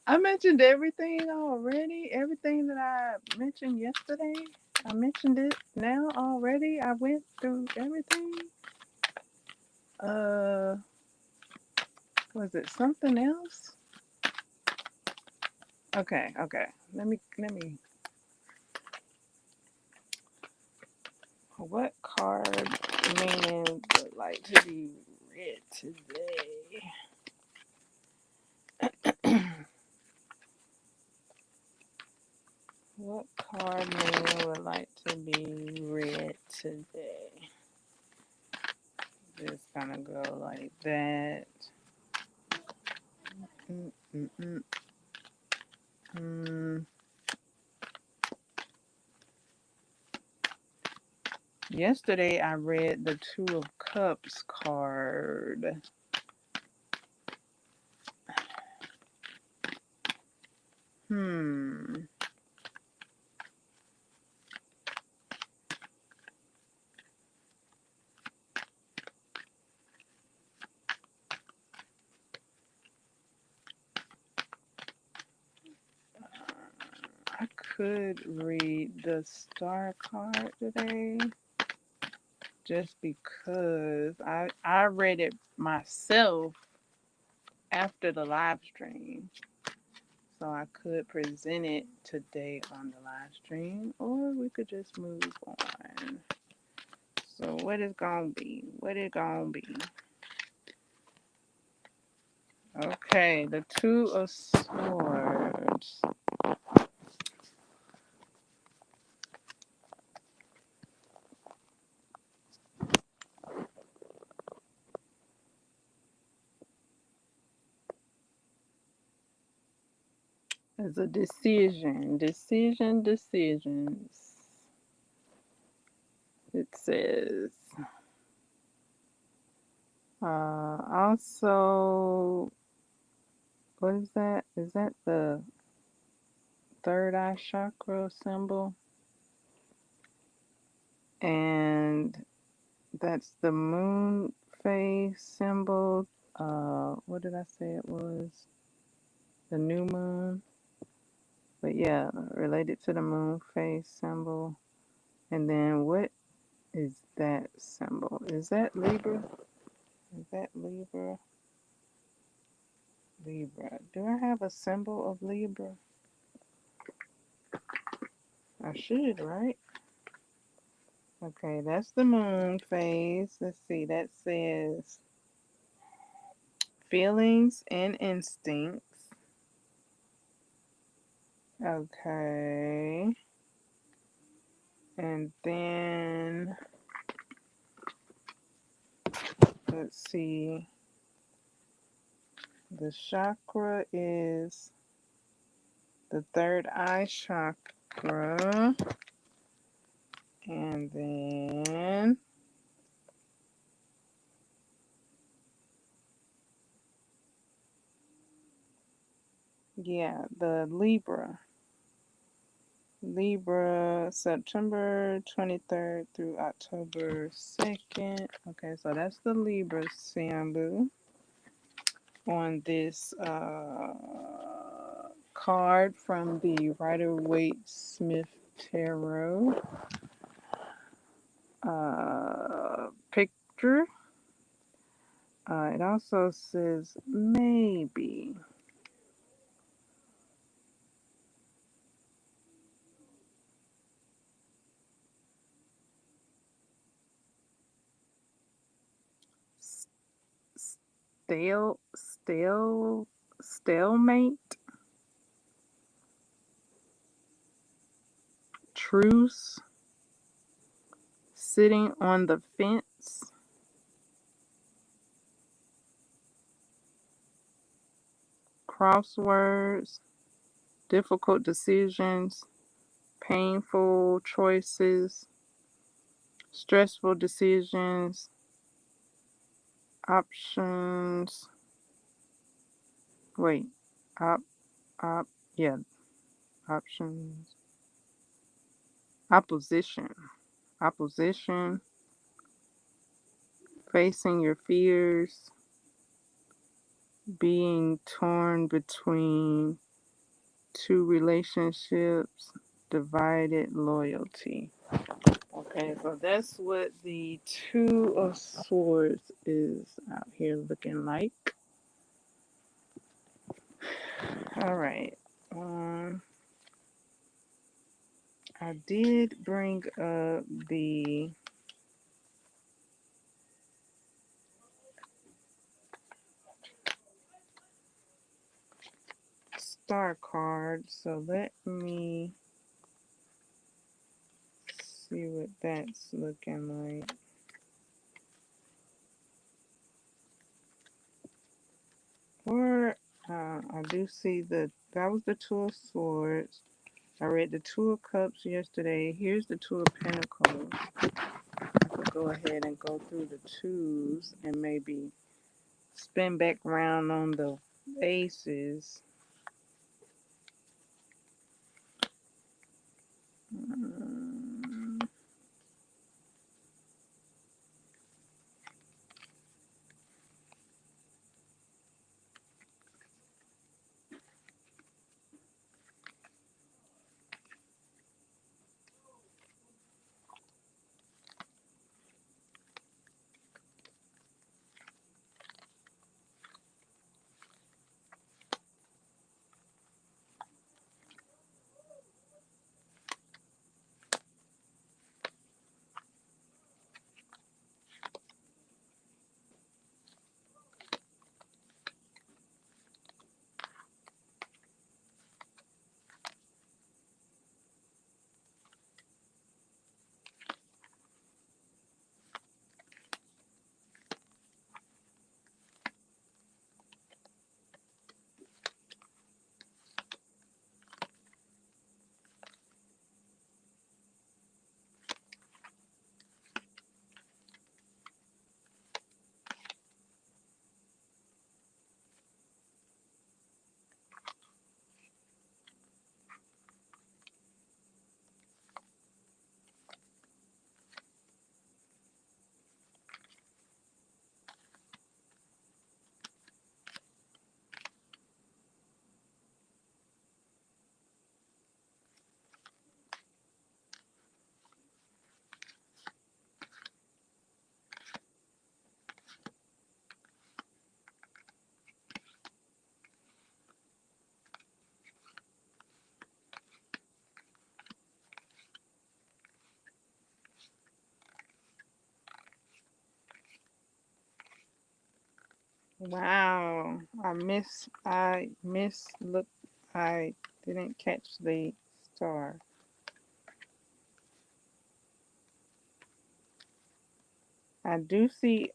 I mentioned everything already. Everything that I mentioned yesterday, I mentioned it now already. I went through everything. Uh, was it something else? Okay. Let me. What card meaning would like to be read today? What What card name would like to be read today? Just gonna go like that. Mm, mm, mm, mm. Yesterday I read the Two of Cups card. Hmm. I could read the Star card today just because I read it myself after the live stream. So I could present it today on the live stream, or we could just move on. So what is gonna be? What is gonna be? Okay, the Two of Swords. Is a decisions. It says. Also, what is that? Is that the third eye chakra symbol? And that's the moon phase symbol. What did I say it was? The new moon. But yeah, related to the moon phase symbol. And then what is that symbol? Is that Libra? Is that Libra? Libra. Do I have a symbol of Libra? I should, right? Okay, that's the moon phase. Let's see, that says feelings and instincts. Okay. And then, let's see, the chakra is the third eye chakra. And then, yeah, the Libra. Libra, September 23rd through October 2nd. Okay, so that's the Libra symbol on this card from the Rider-Waite-Smith Tarot picture. It also says maybe. Stalemate, truce, sitting on the fence, crosswords, difficult decisions, painful choices, stressful decisions, options. Wait, op, op, yeah, options. Opposition, facing your fears, being torn between two relationships, divided loyalty. Okay, so that's what the Two of Swords is out here looking like. All right. I did bring up the Star card, so let me see what that's looking like. Or I do see that was the Two of Swords. I read the Two of Cups yesterday. Here's the Two of Pentacles. I could go ahead and go through the twos and maybe spin back around on the aces. Mm, wow. Look, I didn't catch the star. I do see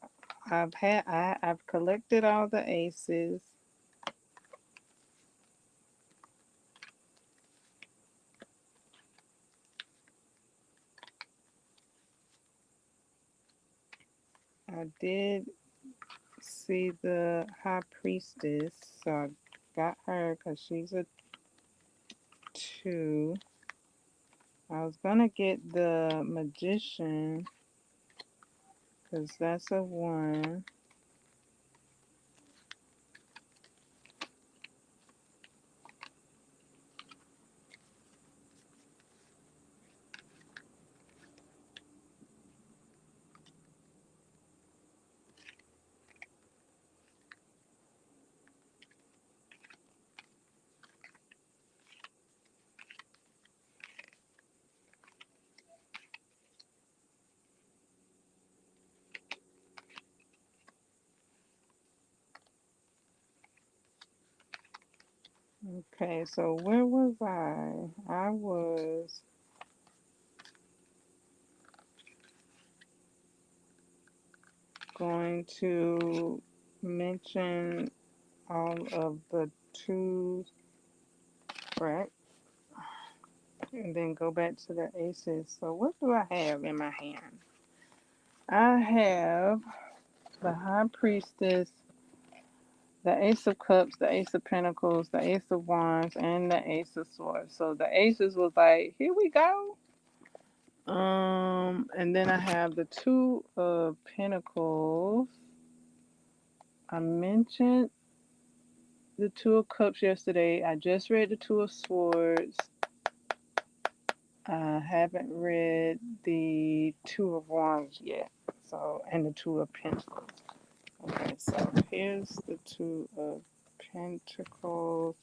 I've collected all the aces. I did see the High Priestess, so I got her because she's a 2. I was gonna get the Magician because that's a 1. Okay, so where was I? I was going to mention all of the 2s, right? And then go back to the aces. So what do I have in my hand? I have the High Priestess, the Ace of Cups, the Ace of Pentacles, the Ace of Wands, and the Ace of Swords. So the aces was like, here we go. And then I have the Two of Pentacles. I mentioned the Two of Cups yesterday. I just read the Two of Swords. I haven't read the Two of Wands yet. So, and the Two of Pentacles. Okay, so here's the Two of Pentacles.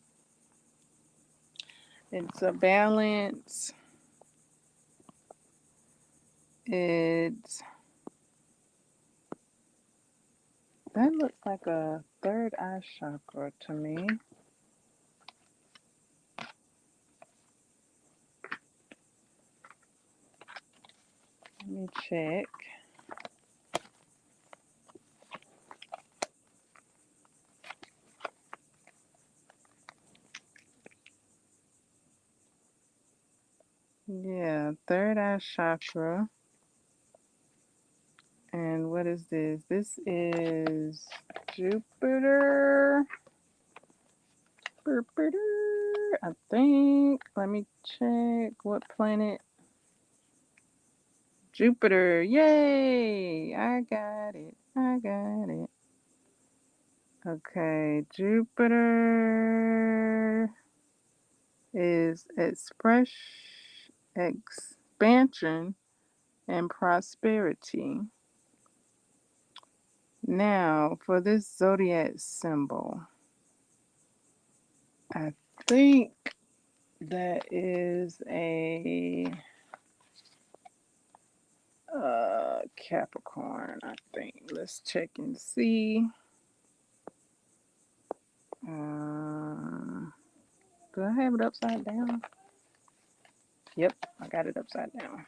It's a balance. It's that looks like a third eye chakra to me. Let me check. Yeah, third eye chakra. And what is this? This is Jupiter. I think. Let me check. What planet? Jupiter. Yay! I got it. I got it. Okay, Jupiter is expansion and prosperity. Now, for this zodiac symbol, I think that is a Capricorn, I think. Let's check and see. Do I have it upside down? Yep, I got it upside down.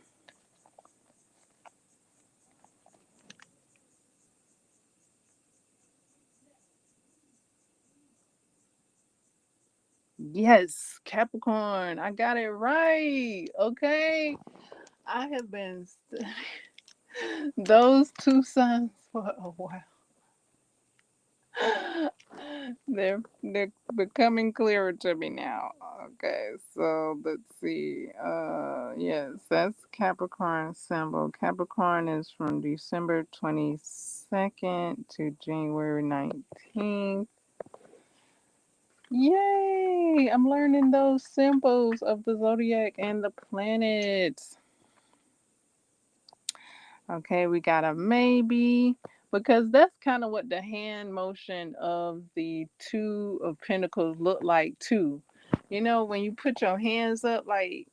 Yes, Capricorn. I got it right. Okay. I have been studying those two signs for a while. They're becoming clearer to me now. Okay, so let's see. Yes, that's Capricorn symbol. Capricorn is from December 22nd to January 19th. Yay! I'm learning those symbols of the zodiac and the planets. Okay, we got a maybe because that's kind of what the hand motion of the two of pentacles look like too. You know, when you put your hands up, like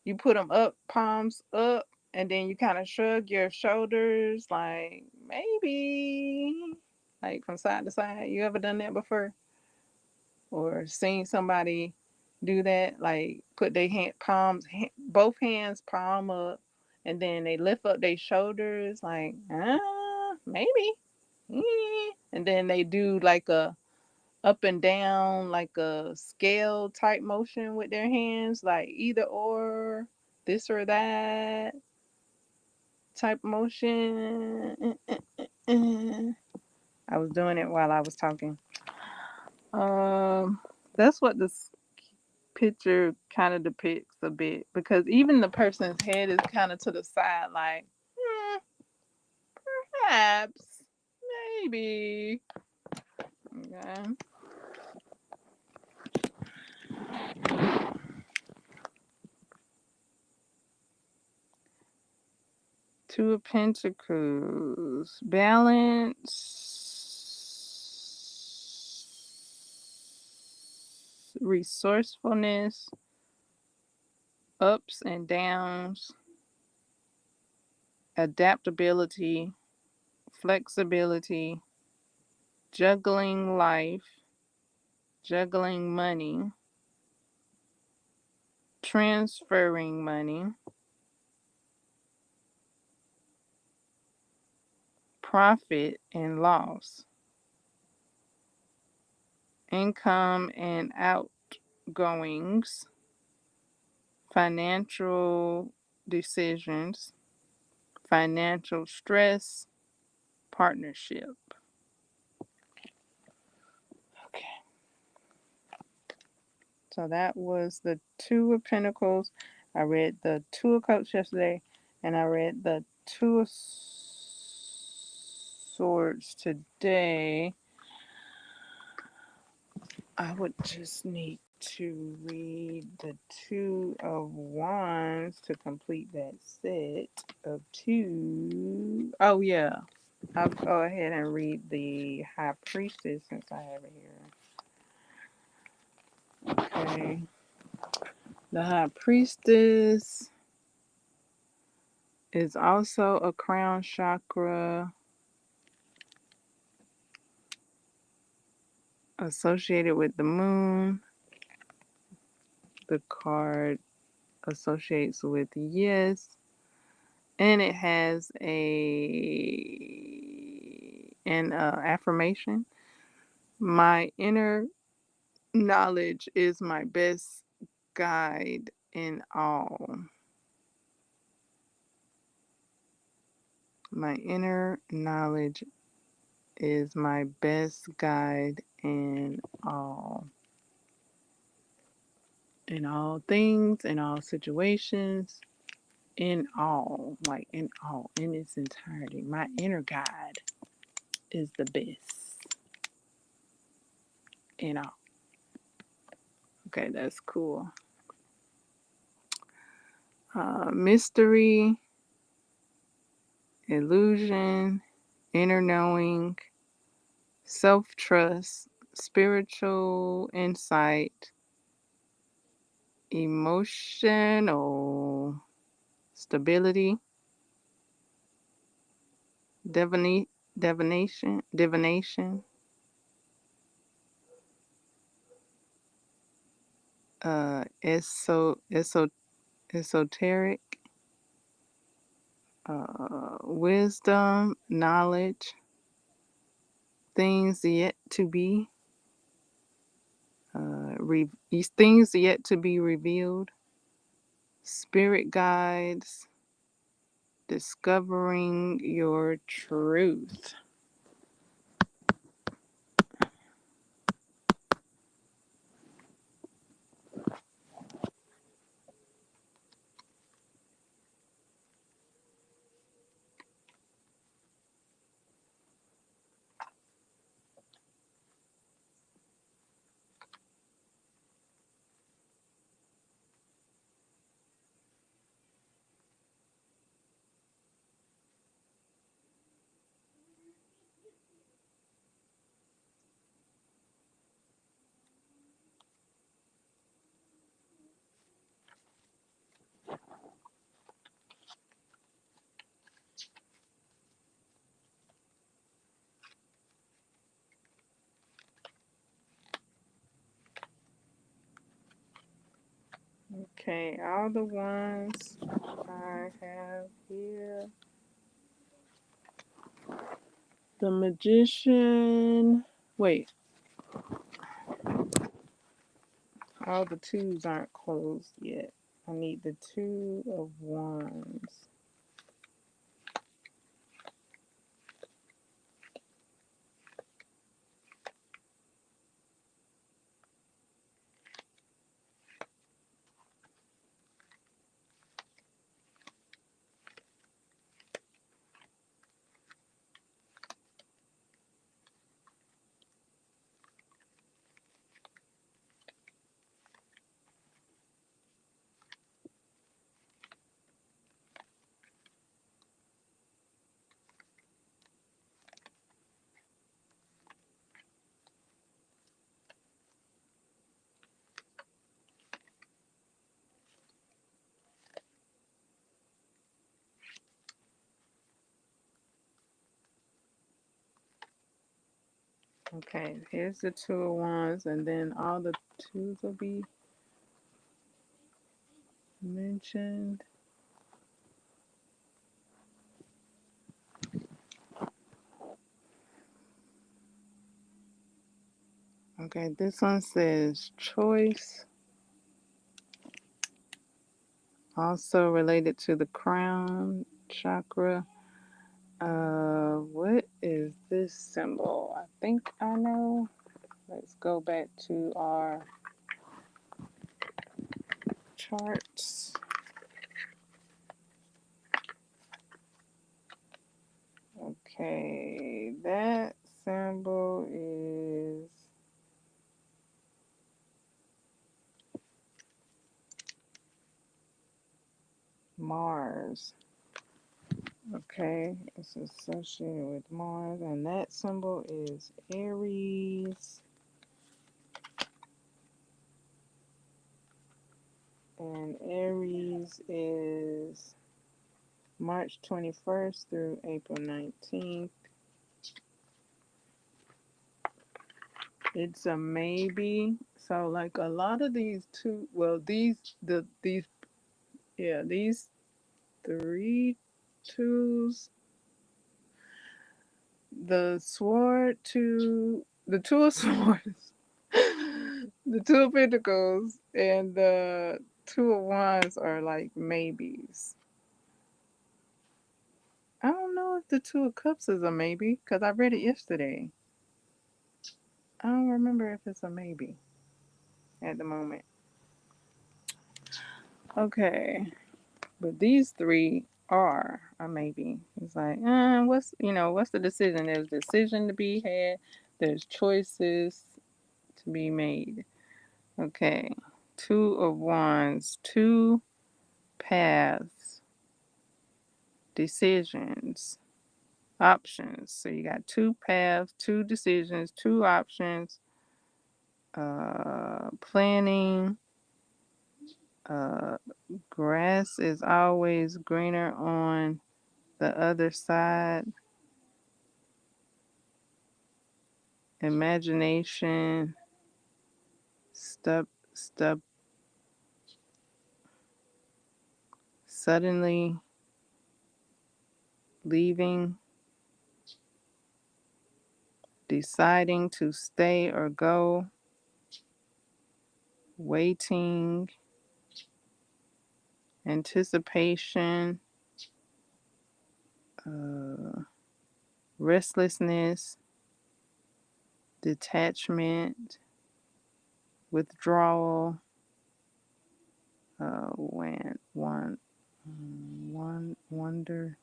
you put them up, palms up, and then you kind of shrug your shoulders, like maybe, like from side to side. You ever done that before? Or seen somebody do that, like put their both hands palm up, and then they lift up their shoulders, like maybe, and then they do like a up and down, like a scale type motion with their hands, like either or, this or that type motion. I was doing it while I was talking. Um, that's what this picture kind of depicts a bit because even the person's head is kind of to the side, like, perhaps, maybe. Okay. Two of Pentacles, balance, resourcefulness, ups and downs, adaptability, flexibility, juggling life, juggling money, transferring money, profit and loss, income and outgoings, financial decisions, financial stress, partnership. Okay. So that was the Two of Pentacles. I read the Two of Cups yesterday, and I read the Two of Swords today. I would just need to read the Two of Wands to complete that set of two. Oh, yeah. I'll go ahead and read the High Priestess since I have it here. Okay. The High Priestess is also a crown chakra associated with the moon. The card associates with yes. and it has an affirmation. My inner knowledge is my best guide in all. My inner knowledge is my best guide all. In all things, in all situations, in all, in its entirety. My inner guide is the best in all. Okay, that's cool. Mystery, illusion, inner knowing, self trust, spiritual insight, emotional stability, divina- divination, uh, eso, eso, esoteric, wisdom, knowledge, things yet to be, these things yet to be revealed, spirit guides, discovering your truth. Okay, all the ones I have here. The magician. Wait, all the twos aren't closed yet. I need the two of wands. Okay, here's the two of wands, and then all the twos will be mentioned. Okay, this one says choice, also related to the crown chakra. What is this symbol? I think I know. Let's go back to our charts. Okay, that symbol is Mars. Okay, it's associated with Mars, and that symbol is Aries. And Aries is March 21st through April 19th. It's a maybe. So like a lot of these two, well these the these yeah, these three Two's the sword to the two of swords, the two of pentacles, and the two of wands are like maybes. I don't know if the two of cups is a maybe because I read it yesterday. I don't remember if it's a maybe at the moment. Okay, but these three are a maybe. It's like, what's the decision? There's decision to be had. There's choices to be made. Okay, two of wands, two paths, decisions, options. So you got two paths, two decisions, two options, planning. Uh, Grass is always greener on the other side. Imagination, step, suddenly leaving, deciding to stay or go, waiting, anticipation, uh, restlessness, detachment, withdrawal, wonder,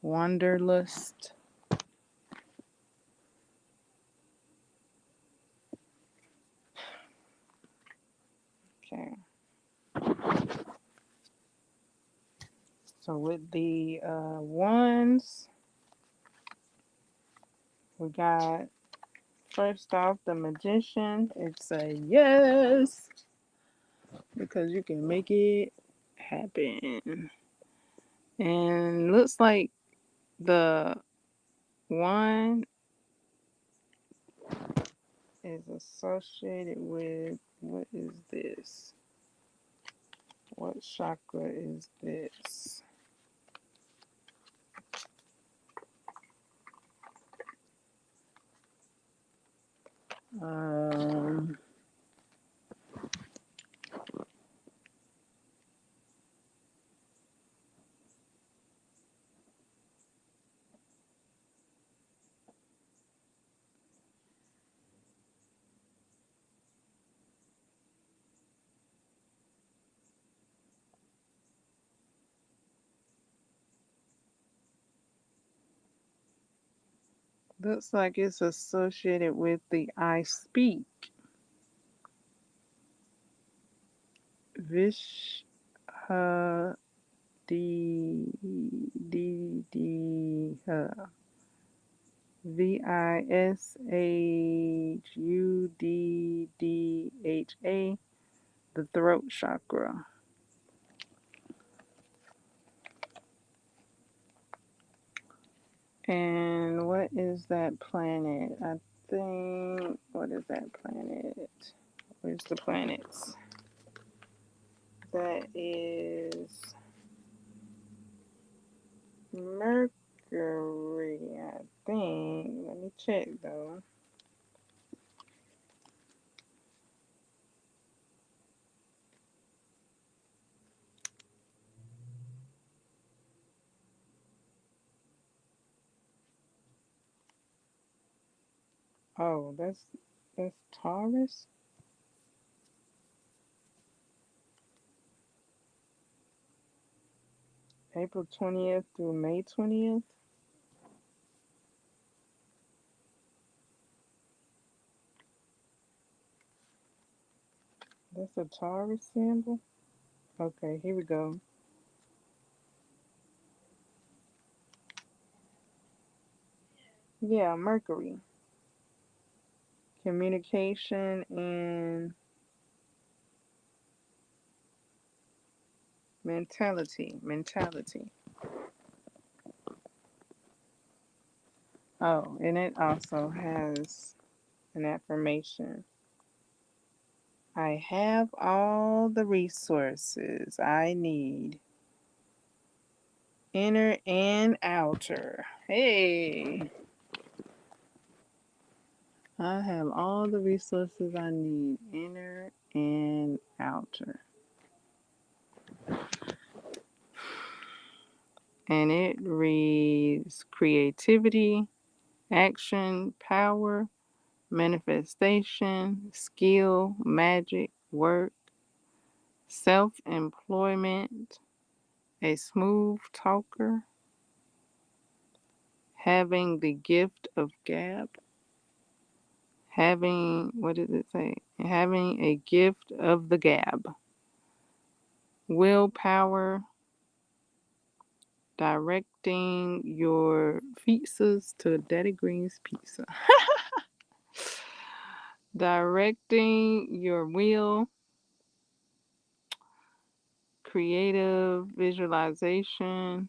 wanderlust. Okay, so with the ones, we got first off the magician. It's a yes because you can make it happen, and looks like the one is associated with what is this? What chakra is this? Um, Looks like it's associated with the I speak. Vishha D Vishuddha, the throat chakra. And what is that planet? I think, what is that planet? Where's the planets? That is Mercury, I think. Let me check though. Oh, that's Taurus. April 20th through May 20th. That's a Taurus symbol. Okay, here we go. Yeah, Mercury. Communication and mentality. Oh, and it also has an affirmation. I have all the resources I need Inner and outer. Hey, I have all the resources I need, inner and outer. and it reads creativity, action, power, manifestation, skill, magic, work, self employment, a smooth talker, having the gift of gab, having, what does it say? Having a gift of the gab, willpower, directing your pizzas to Daddy Green's Pizza, directing your will, creative visualization,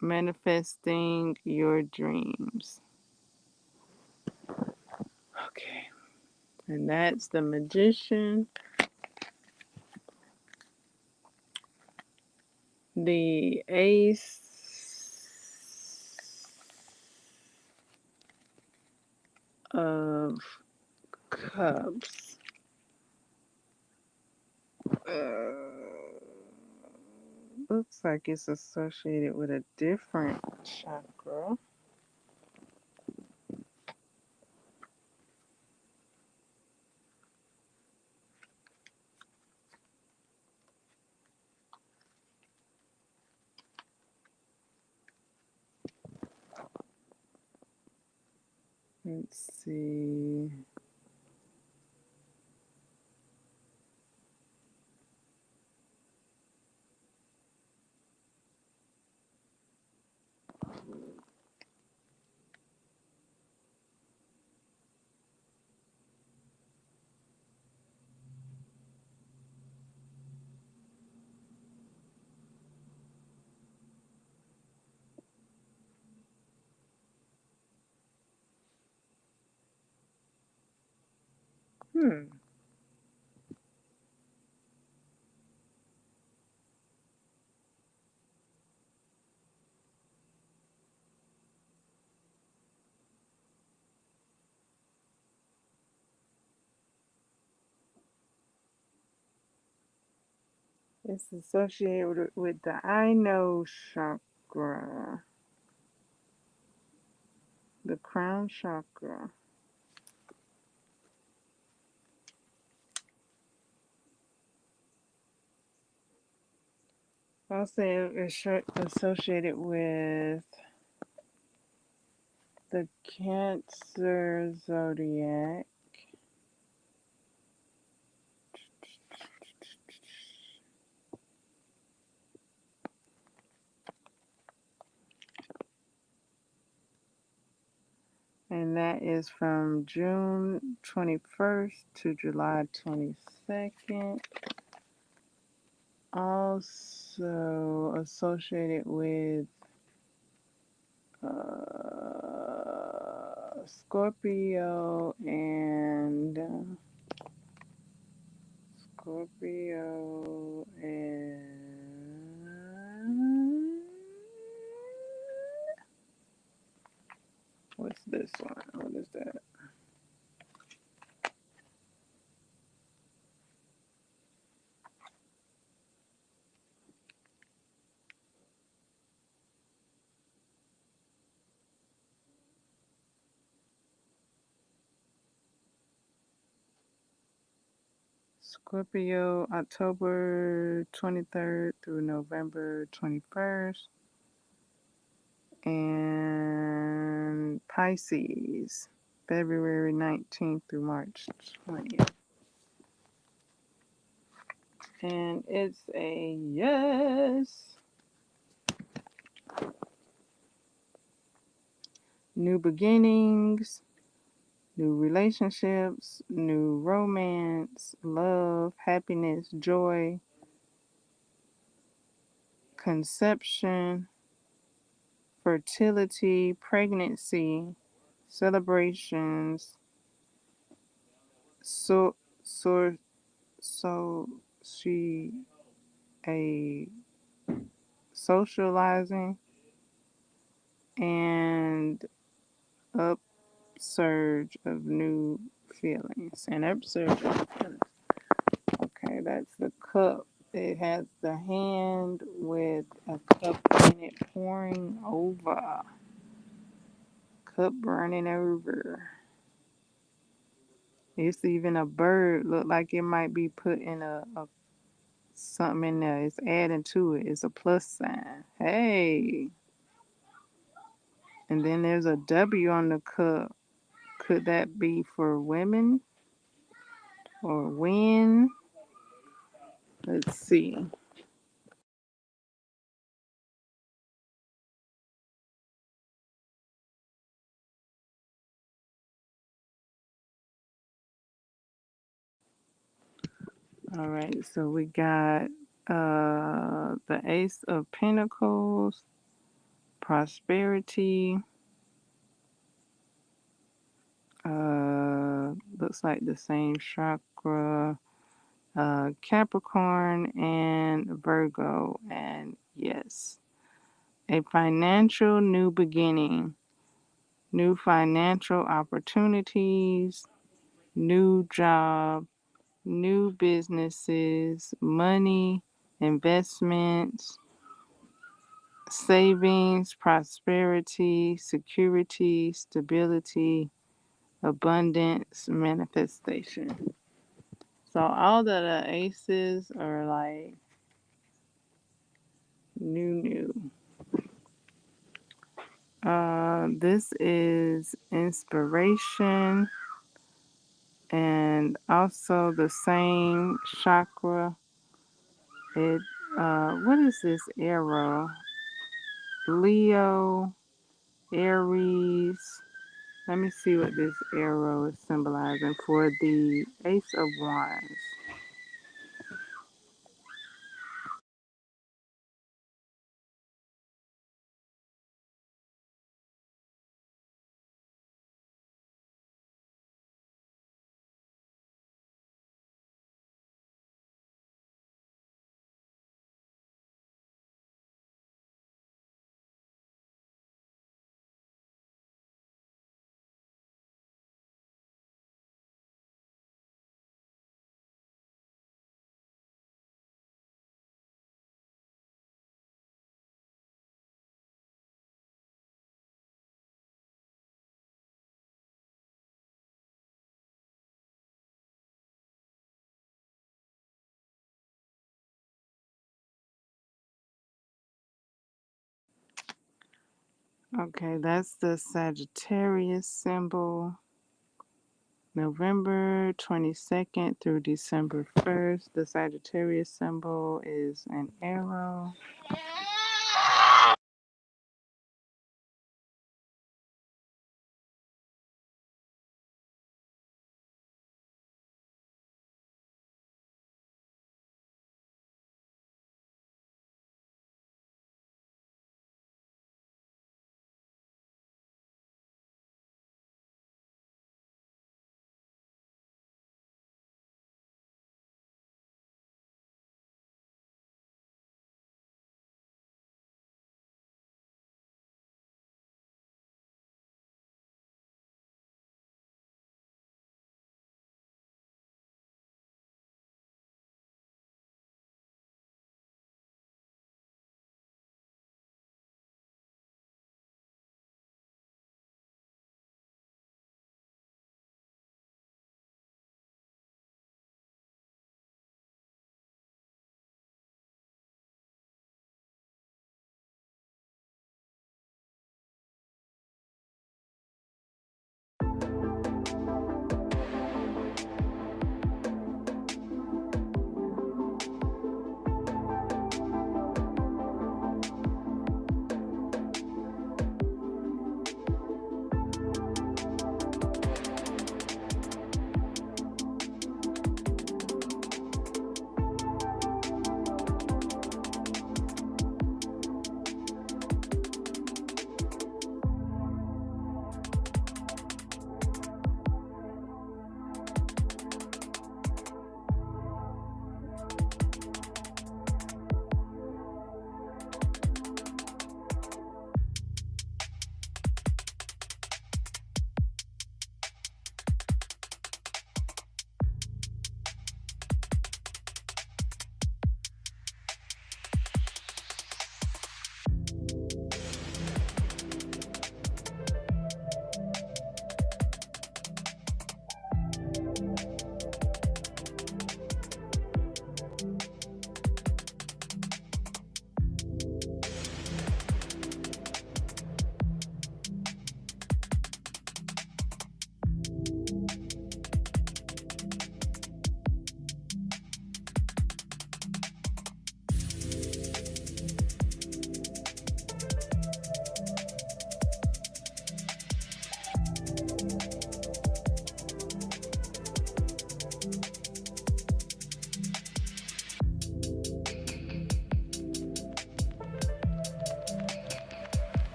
manifesting your dreams. Okay, and that's the magician. The ace of cups. Looks like it's associated with a different chakra. Let's see. Hmm. It's associated with the I know chakra, the crown chakra. I'll say it's associated with the Cancer zodiac. And that is from June 21st to July 22nd. Also associated with Scorpio and Scorpio and what's this one? What is that? Scorpio, October 23rd through November 21st. And Pisces, February 19th through March 20th. And it's a yes. New beginnings, new relationships, new romance, love, happiness, joy, conception, fertility, pregnancy, celebrations, so so she a socializing, and upsurge of new feelings. An upsurge of feelings. Okay, that's the cup. It has the hand with a cup in it pouring over. Cup running over. It's even a bird. Look like it might be put in a something in there. It's adding to it. It's a plus sign. Hey. And then there's a W on the cup. Could that be for women or win? Let's see. All right, so we got the Ace of Pentacles, prosperity. Looks like the same chakra. Capricorn and Virgo, and yes, a financial new beginning, new financial opportunities, new job, new businesses, money, investments, savings, prosperity, security, stability, abundance, manifestation. So all of the aces are like new. This is inspiration and also the same chakra. It what is this arrow? Leo, Aries. Let me see what this arrow is symbolizing for the Ace of Wands. Okay, that's the Sagittarius symbol. November 22nd through December 1st. The Sagittarius symbol is an arrow.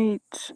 right.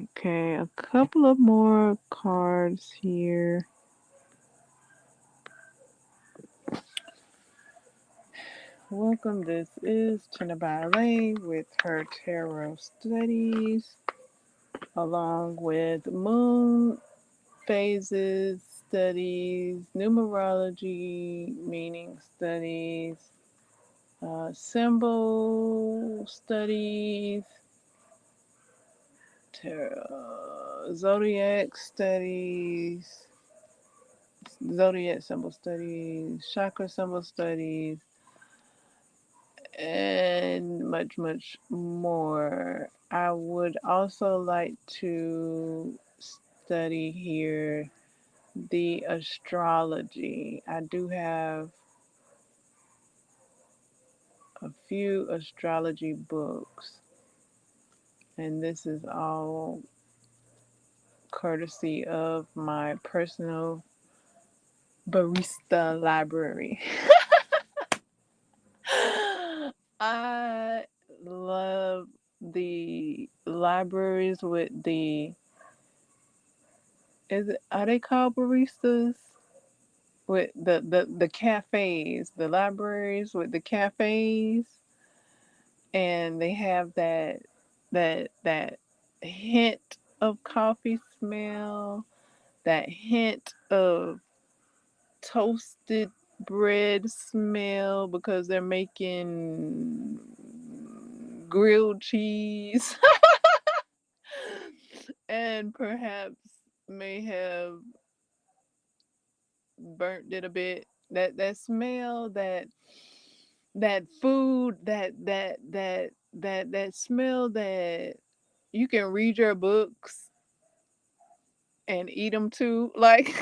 Okay, a couple of more cards here. Welcome, this is T1na Ba1ley with her tarot studies, along with moon phases studies, numerology meaning studies, symbol studies, zodiac studies, zodiac symbol studies, chakra symbol studies, and much, much more. I would also like to study here the astrology. I do have a few astrology books, and this is all courtesy of my personal barista library. I love the libraries with the, is it, are they called baristas? With the cafes, the libraries with the cafes, and they have that hint of coffee smell, that hint of toasted bread smell because they're making grilled cheese and perhaps may have burnt it a bit. That smell, that food, that smell that you can read your books and eat them too. Like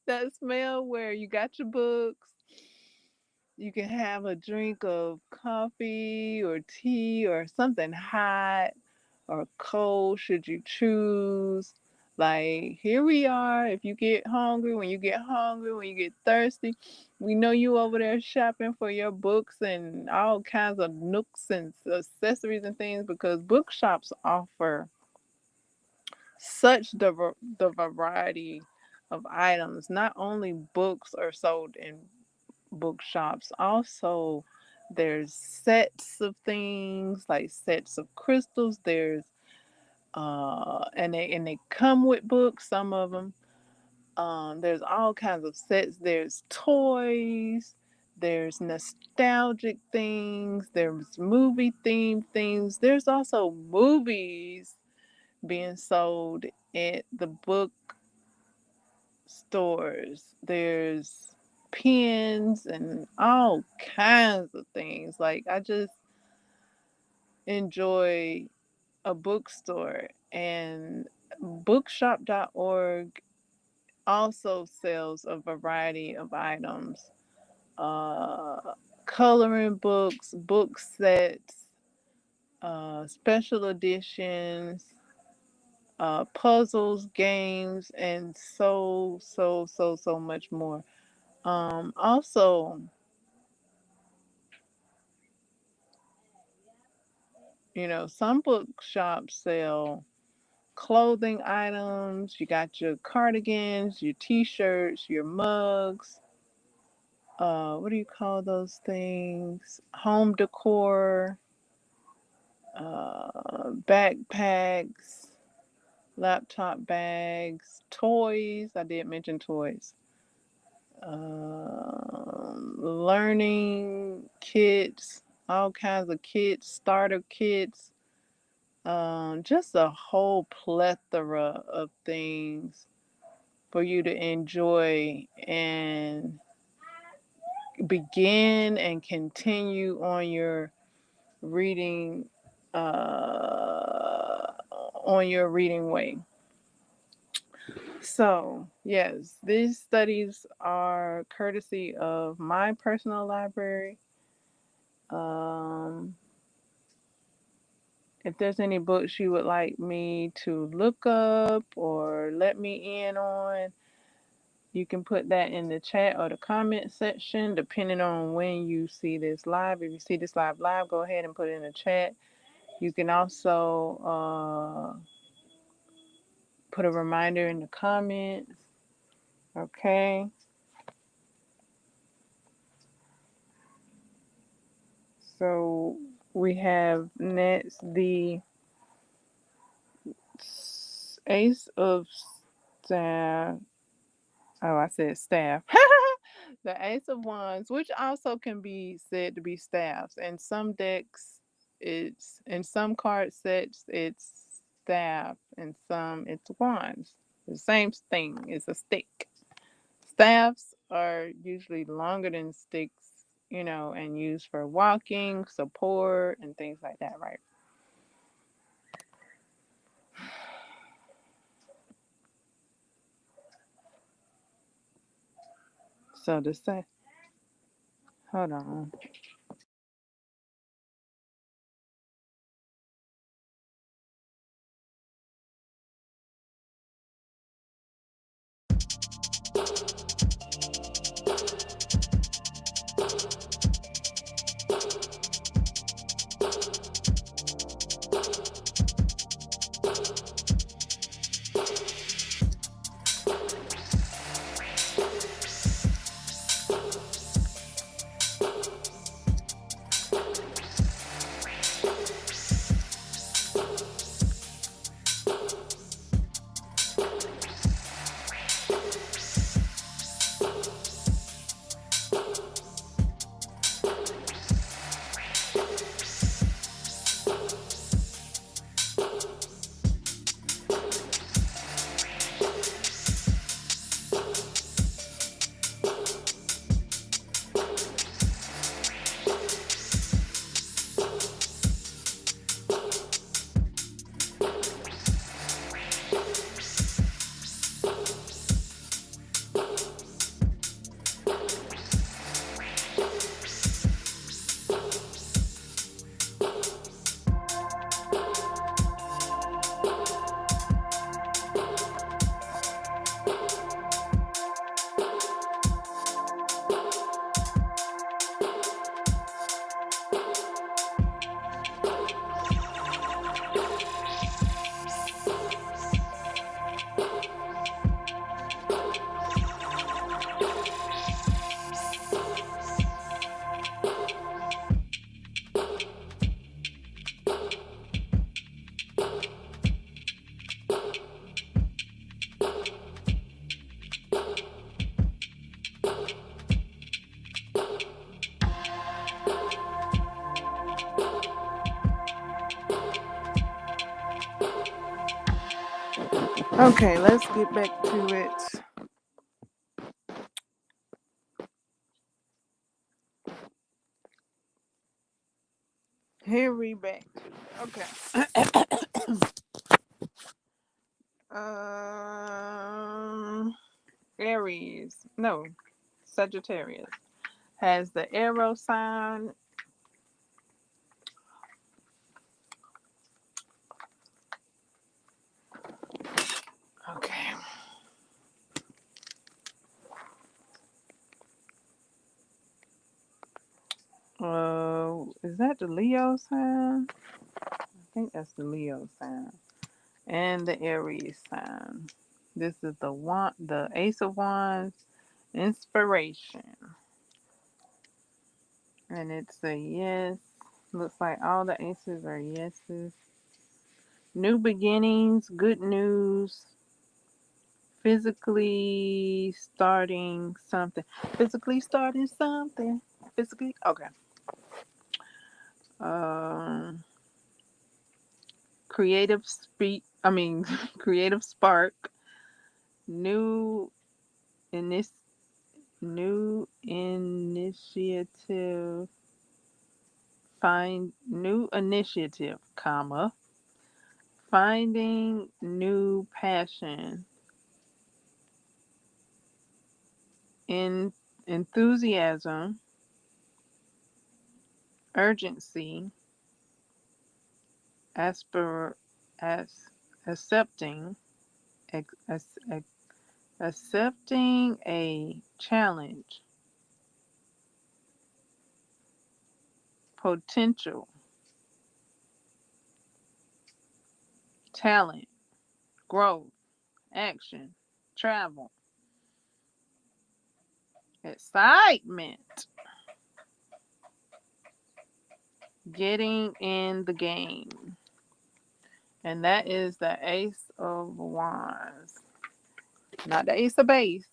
that smell where you got your books, you can have a drink of coffee or tea or something hot or cold should you choose. Like, here we are. If you get hungry, when you get hungry, when you get thirsty, we know you over there shopping for your books and all kinds of nooks and accessories and things because bookshops offer such the variety of items. Not only books are sold in bookshops, also there's sets of things like sets of crystals. There's and they come with books, some of them. There's all kinds of sets. There's toys, there's nostalgic things, there's movie themed things. There's also movies being sold at the book stores. There's pens and all kinds of things. Like, I just enjoy a bookstore, and bookshop.org also sells a variety of items, uh, coloring books, book sets, special editions, puzzles, games, and so much more. Also, some bookshops sell clothing items. You got your cardigans, your t-shirts, your mugs. What do you call those things? Home decor, backpacks, laptop bags, toys. I did mention toys. Learning kits, all kinds of kits, starter kits, just a whole plethora of things for you to enjoy and begin and continue on your reading on your reading way. So, yes, these studies are courtesy of my personal library. Um, if there's any books you would like me to look up or let me in on, you can put that in the chat or the comment section, depending on when you see this live. If you see this live, go ahead and put it in the chat, You can also put a reminder in the comments. Okay. So we have next the Ace of Staff. Oh, I said staff. The Ace of Wands, which also can be said to be staffs. In some decks, it's in some card sets, it's staff, and some it's wands. The same thing. It's a stick. Staffs are usually longer than sticks, and used for walking, support, and things like that, right? So to say, hold on. Okay, let's get back to it. Here we back to it. Okay. Aries. No, Sagittarius has the arrow sign. Okay. Is that the Leo sign? I think that's the Leo sign. And the Aries sign. This is the Ace of Wands, inspiration. And it's a yes. Looks like all the aces are yeses. New beginnings, good news, physically starting something. Physically starting something. Physically, okay. Um, creative speak. I mean, creative spark. New inis. New initiative. Find new initiative, comma. Finding new passion. In enthusiasm, urgency, aspir, as accepting, ex, accepting a challenge, potential, talent, growth, action, travel, excitement, getting in the game. And that is the Ace of Wands. Not the Ace of Base.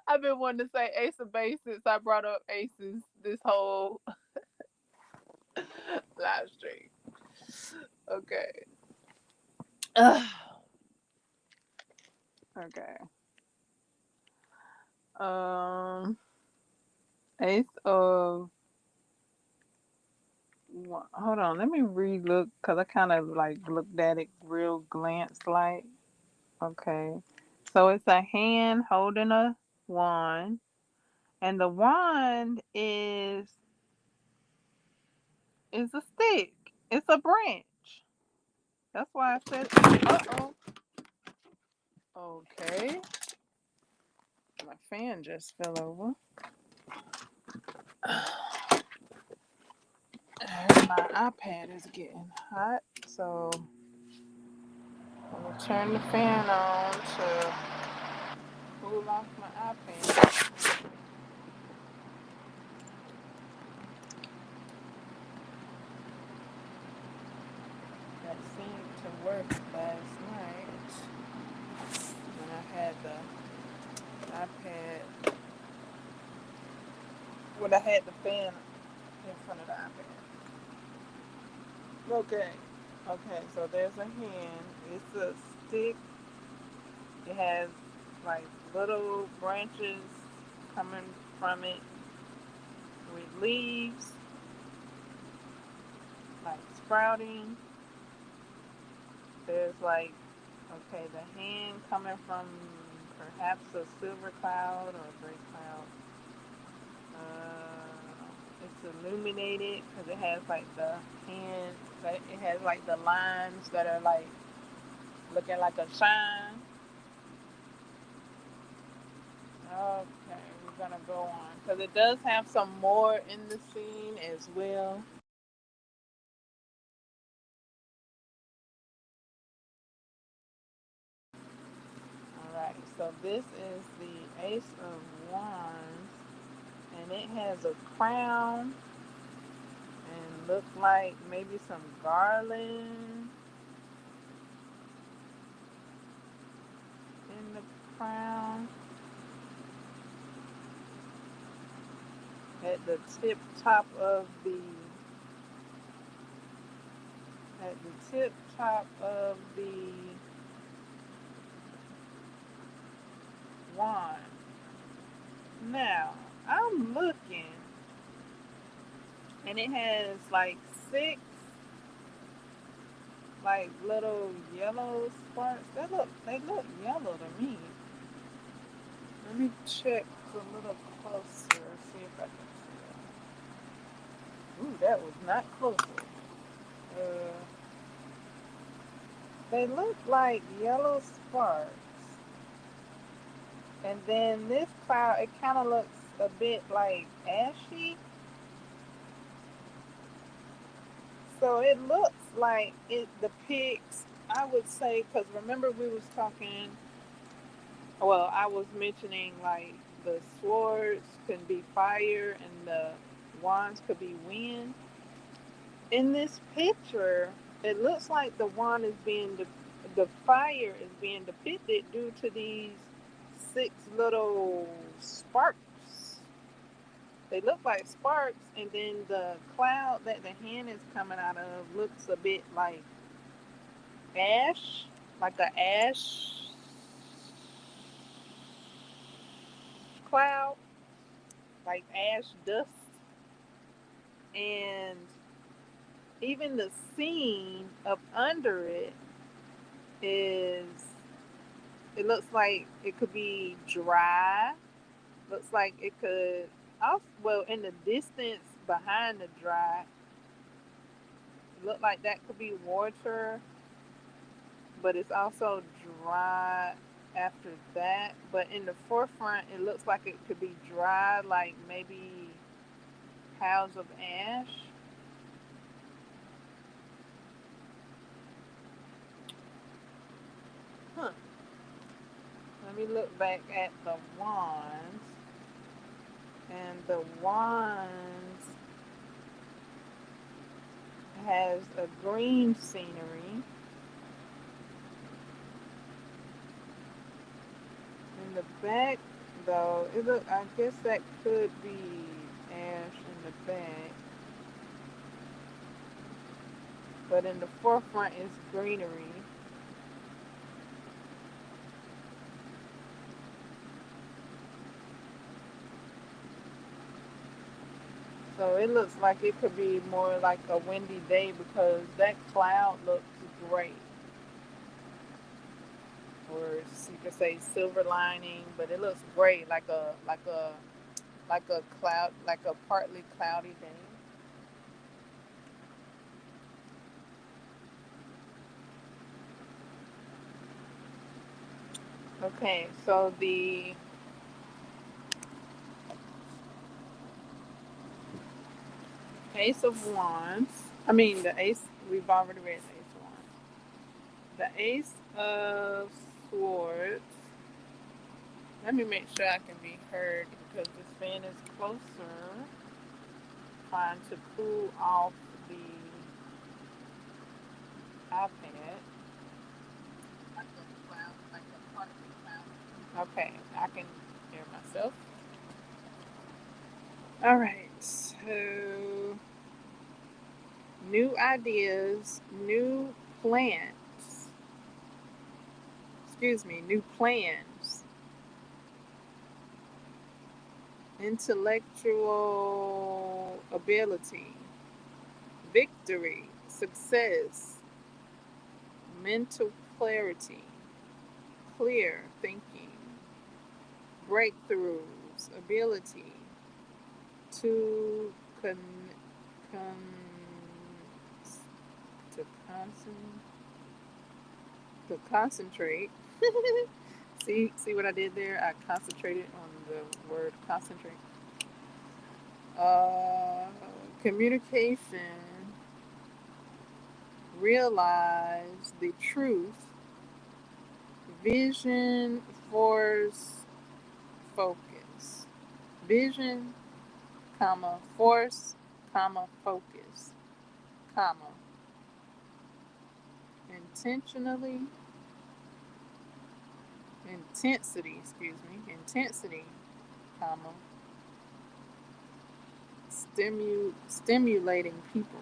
I've been wanting to say Ace of Base since I brought up aces this whole live stream. Okay. Ugh. Okay. Um, Ace of hold on, let me relook because I kind of like looked at it real glance like. Okay, so it's a hand holding a wand, and the wand is a stick. It's a branch. That's why I said. Uh oh. Okay, my fan just fell over. My iPad is getting hot, so I'm gonna turn the fan on to cool off my iPad. That seemed to work last night when I had the iPad, when I had the fan in front of the iPad. Okay, okay, so there's a hand. It's a stick. It has like little branches coming from it with leaves, like sprouting. There's like, okay, the hand coming from perhaps a silver cloud or a gray cloud. It's illuminated because it has like the hand, it has like the lines that are like looking like a shine. Okay, we're gonna go on because it does have some more in the scene as well. All right, so this is the Ace of Wands, and it has a crown and look like maybe some garland in the crown at the tip top of the at the tip top of the wand. Now I'm looking, and it has like six like little yellow sparks. They look yellow to me. Let me check a little closer, see if I can see it. Ooh, that was not closer. Uh, they look like yellow sparks. And then this cloud, it kind of looks a bit like ashy. So it looks like it depicts, I would say, because remember we was talking, well, I was mentioning like the swords can be fire and the wands could be wind. In this picture, it looks like the wand is the fire is being depicted due to these six little sparks. They look like sparks, and then the cloud that the hand is coming out of looks a bit like ash, like a ash cloud, like ash dust. And even the scene up under it is, it looks like it could be dry. Looks like it could, also, well, in the distance behind the dry, it looked like that could be water, but it's also dry after that. But in the forefront, it looks like it could be dry, like maybe piles of ash. let me look back at the wands. And the wands has a green scenery. In the back, though, it look. I guess that could be ash in the back, but in the forefront is greenery. So it looks like it could be more like a windy day because that cloud looks great. Or you could say silver lining, but it looks great, like a cloud, like a partly cloudy day. Okay, so the Ace of Wands. I mean, the Ace. We've already read the Ace of Wands. The Ace of Swords. Let me make sure I can be heard because this fan is closer. Trying to cool off the iPad. Okay, I can hear myself. All right, so new ideas, new plans. Excuse me, new plans. Intellectual ability, victory, success, mental clarity, clear thinking, breakthroughs, ability to con, con to concentrate. See what I did there? I concentrated on the word concentrate. Uh, communication, realize the truth, vision, force, focus. Vision, comma, force, comma, focus, comma, intentionally, intensity, comma, stimulating people.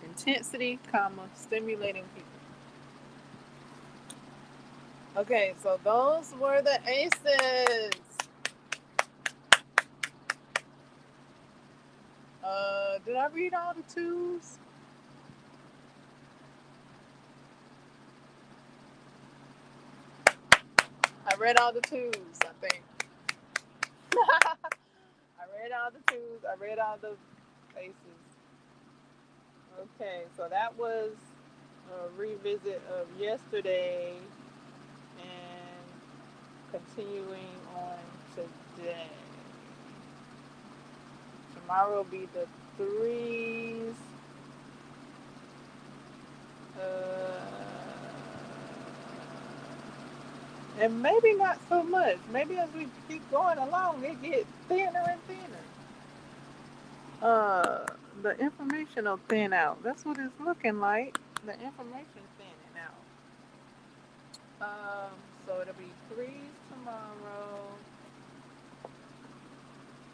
Intensity, comma, stimulating people. Okay, so those were the aces. Did I read all the twos? I read all the twos, I think. I read all the twos. I read all the aces. Okay, so that was a revisit of yesterday and continuing on today. Tomorrow will be the threes. And maybe not so much. Maybe as we keep going along, it gets thinner and thinner. Uh, the information will thin out. That's what it's looking like. The information thinning out. Um, so it'll be threes tomorrow.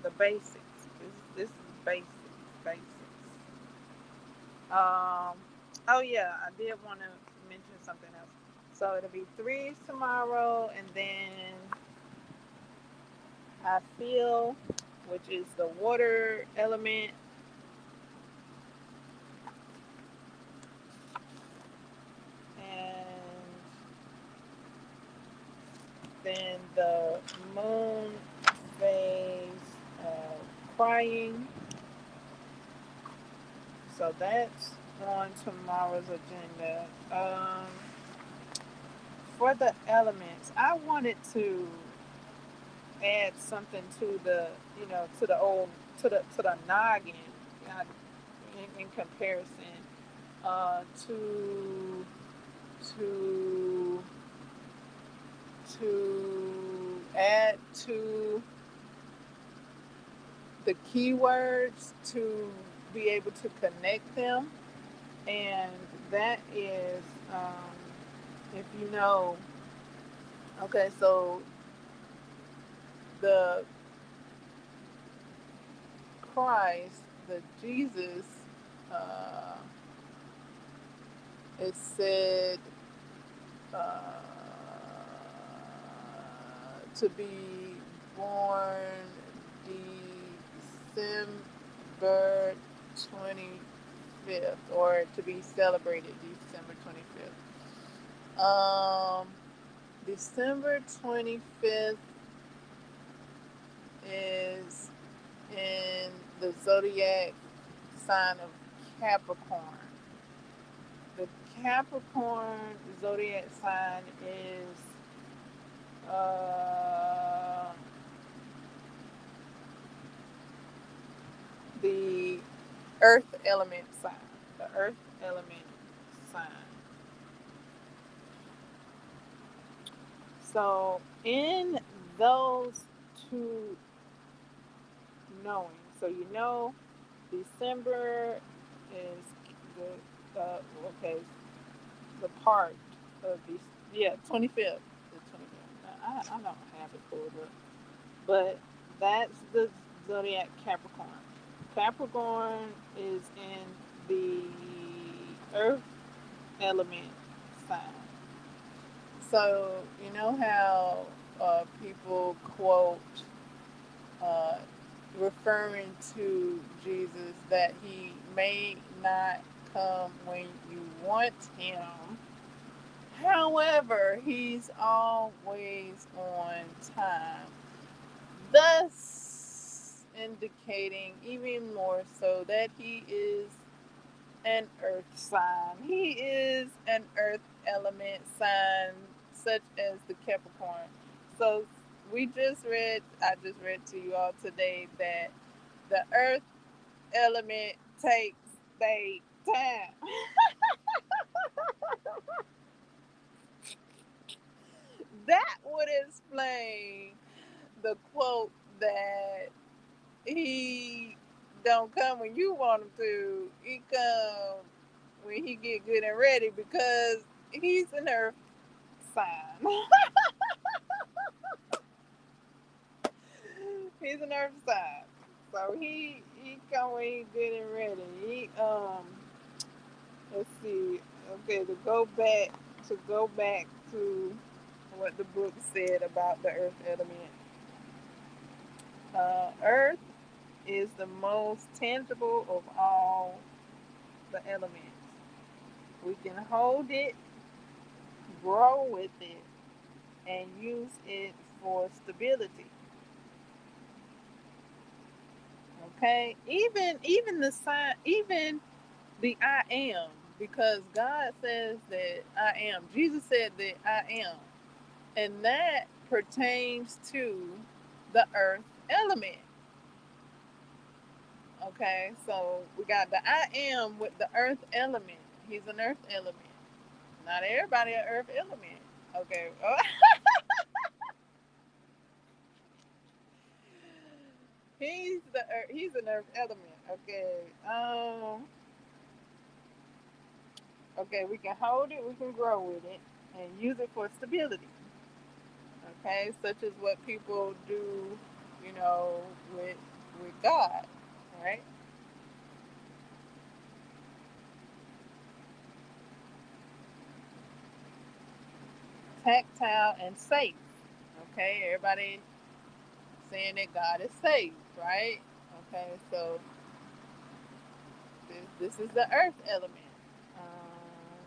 The basics. This is basics. Basics. Um. Oh yeah, I did want to mention something else. So it'll be threes tomorrow, and then I feel, which is the water element, and then the moon phase crying. So that's on tomorrow's agenda. For the elements, I wanted to add something to the, to the old, to the noggin, uh, in comparison, to to add to the keywords to be able to connect them. And that is, if you know, okay, so the Christ, the Jesus, uh, it said uh, to be born December 25th, or to be celebrated December 25th. December 25th is in the zodiac sign of Capricorn. The Capricorn zodiac sign is uh, the earth element sign. The earth element sign. So, in those two knowing, so you know, December is okay, the part of these, yeah, 25th. The 25th. I don't have it pulled up, but that's the zodiac Capricorn. Capricorn is in the earth element sign. So, you know how people quote uh, referring to Jesus that he may not come when you want him. However, he's always on time, thus indicating even more so that he is an earth sign. He is an earth element sign, such as the Capricorn. So I just read to you all today that the earth element takes their time. That would explain the quote that he don't come when you want him to. He come when he get good and ready because he's an earth sign. He's an earth sign. So he come when he good and ready. He let's see. Okay, to go back to what the book said about the earth element. Earth is the most tangible of all the elements. We can hold it, grow with it, and use it for stability. Okay, even the sign, even the I am, because God says that I am. Jesus said that I am, and that pertains to the earth element. Okay, so we got the I am with the earth element. He's an earth element. Not everybody an earth element. Okay. He's an earth element. Okay. Okay, we can hold it, we can grow with it, and use it for stability. Okay, such as what people do, you know, with God, right? Tactile and safe. Okay, everybody saying that God is safe, right? Okay, so this is the earth element. Um,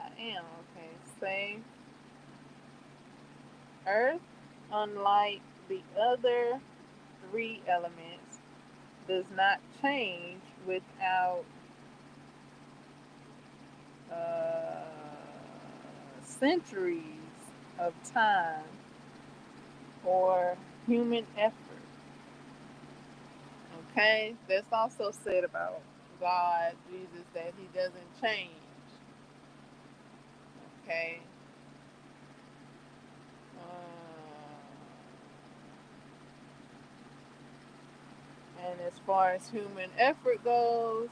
I am okay. Safe earth, unlike the other three elements, does not change without uh, centuries of time or human effort. Okay, that's also said about God, Jesus, that He doesn't change. Okay, And as far as human effort goes,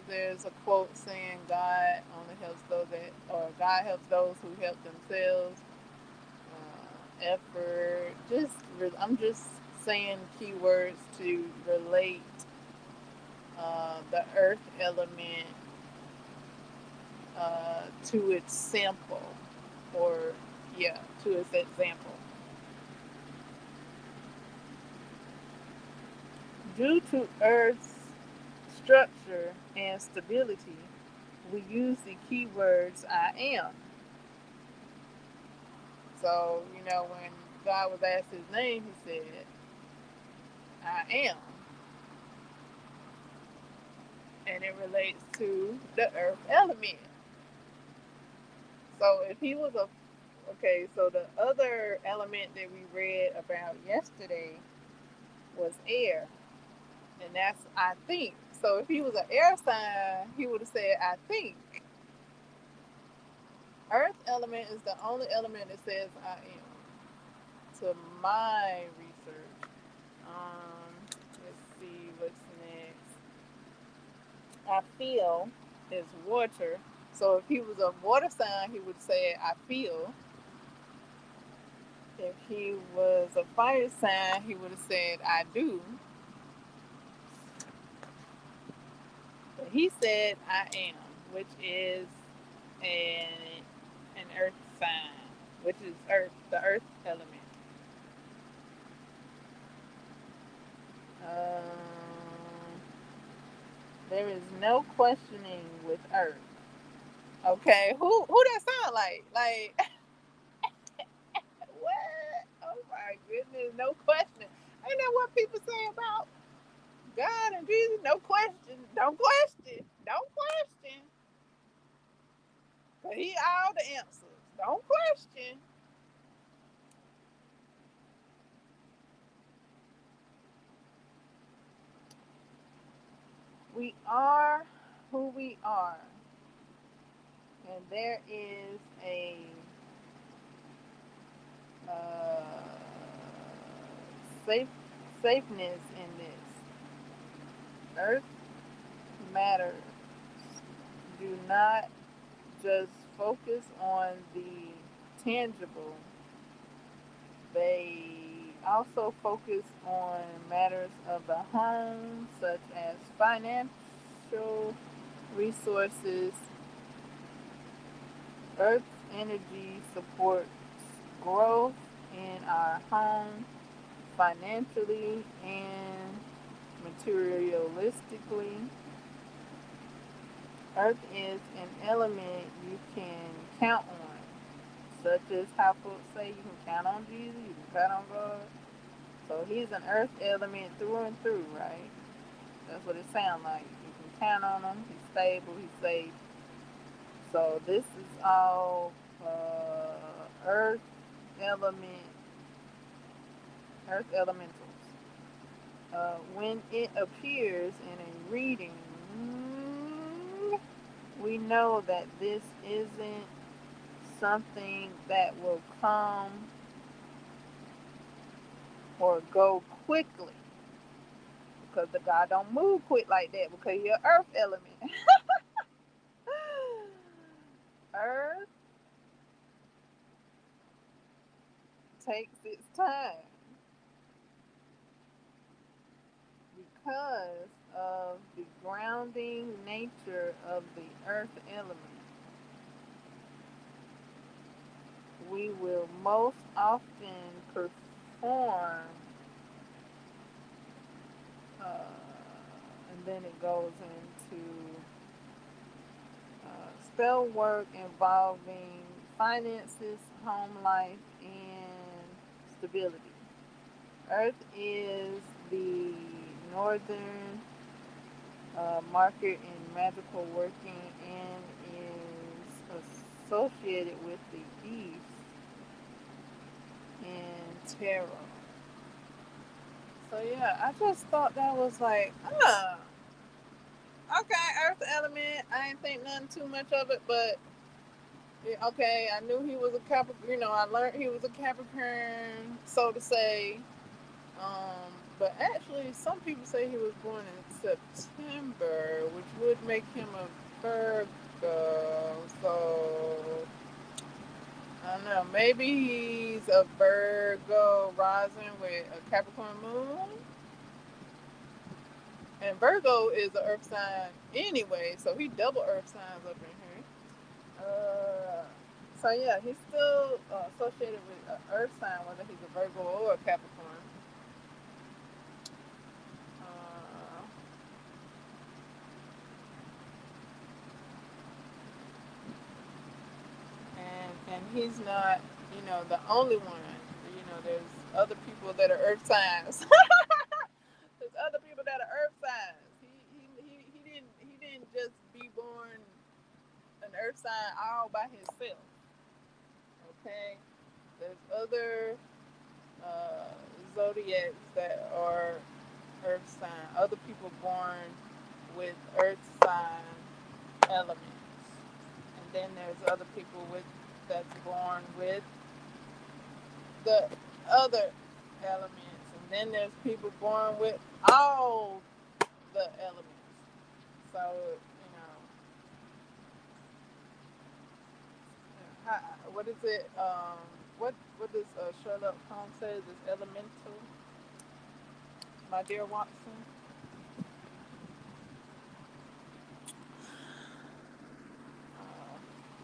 there's a quote saying God only helps those that, or God helps those who help themselves. Effort, I'm just saying keywords to relate the earth element to its sample, or yeah, to its example. Due to Earth's structure and stability, we use the keywords I am. So, when God was asked his name, he said, I am. And it relates to the earth element. So, if he was a, okay, so the other element that we read about yesterday was air. And that's I think. So, if he was an air sign, he would have said, I think. Earth element is the only element that says I am, to my research. Um, let's see what's next. I feel is water. So if he was a water sign, he would say I feel. If he was a fire sign, he would have said I do. But he said I am, which is an an earth sign, which is earth, the earth element. There is no questioning with earth. Okay, who that sound like? Like what? Oh my goodness, no question. Ain't that what people say about God and Jesus? No question. Don't question. Don't question. Cause he all the answers. Don't question. We are who we are. And there is a uh, safe safeness in this. Earth matters. Do not just focus on the tangible. They also focus on matters of the home, such as financial resources. Earth's energy supports growth in our home financially and materialistically. Earth is an element you can count on, such as how folks say you can count on Jesus, you can count on God. So he's an earth element through and through, right? That's what it sounds like. You can count on him. He's stable. He's safe. So this is all earth element, earth elementals. When it appears in a reading, we know that this isn't something that will come or go quickly, because the God don't move quick like that because you're earth element. Earth takes its time because of the grounding nature of the earth element. We will most often perform, and then it goes into spell work involving finances, home life, and stability. Earth is the northern market in magical working and is associated with the east in tarot. So yeah, I just thought that was like, okay, Earth element. I didn't think nothing too much of it, but yeah, okay, I knew he was a Capricorn. I learned he was a Capricorn, so to say. Um, But actually, some people say he was born in September, which would make him a Virgo. So I don't know. Maybe he's a Virgo rising with a Capricorn moon. And Virgo is an earth sign anyway, so he double earth signs up in here. Uh, so yeah, he's still associated with an earth sign, whether he's a Virgo or a Capricorn. Uh, and he's not, the only one. There's other people that are earth signs. There's other people that are earth signs. He didn't just be born an earth sign all by himself. Okay, there's other uh, zodiacs that are earth sign. Other people born with earth sign elements, and then there's other people with that's born with the other elements, and then there's people born with all the elements. So how, what is it? What does Sherlock Holmes say? Is elemental, my dear Watson?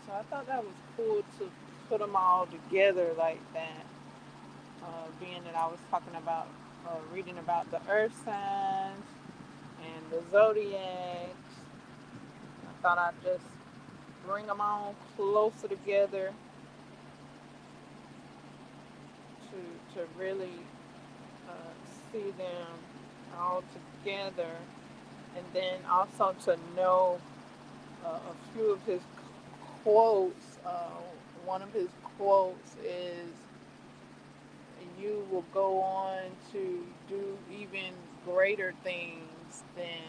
So I thought that was cool to put them all together like that. Being that I was talking about reading about the earth signs and the zodiacs, I thought I'd just bring them all closer together to really see them all together, and then also to know a few of his quotes. One of his quotes is, "You will go on to do even greater things than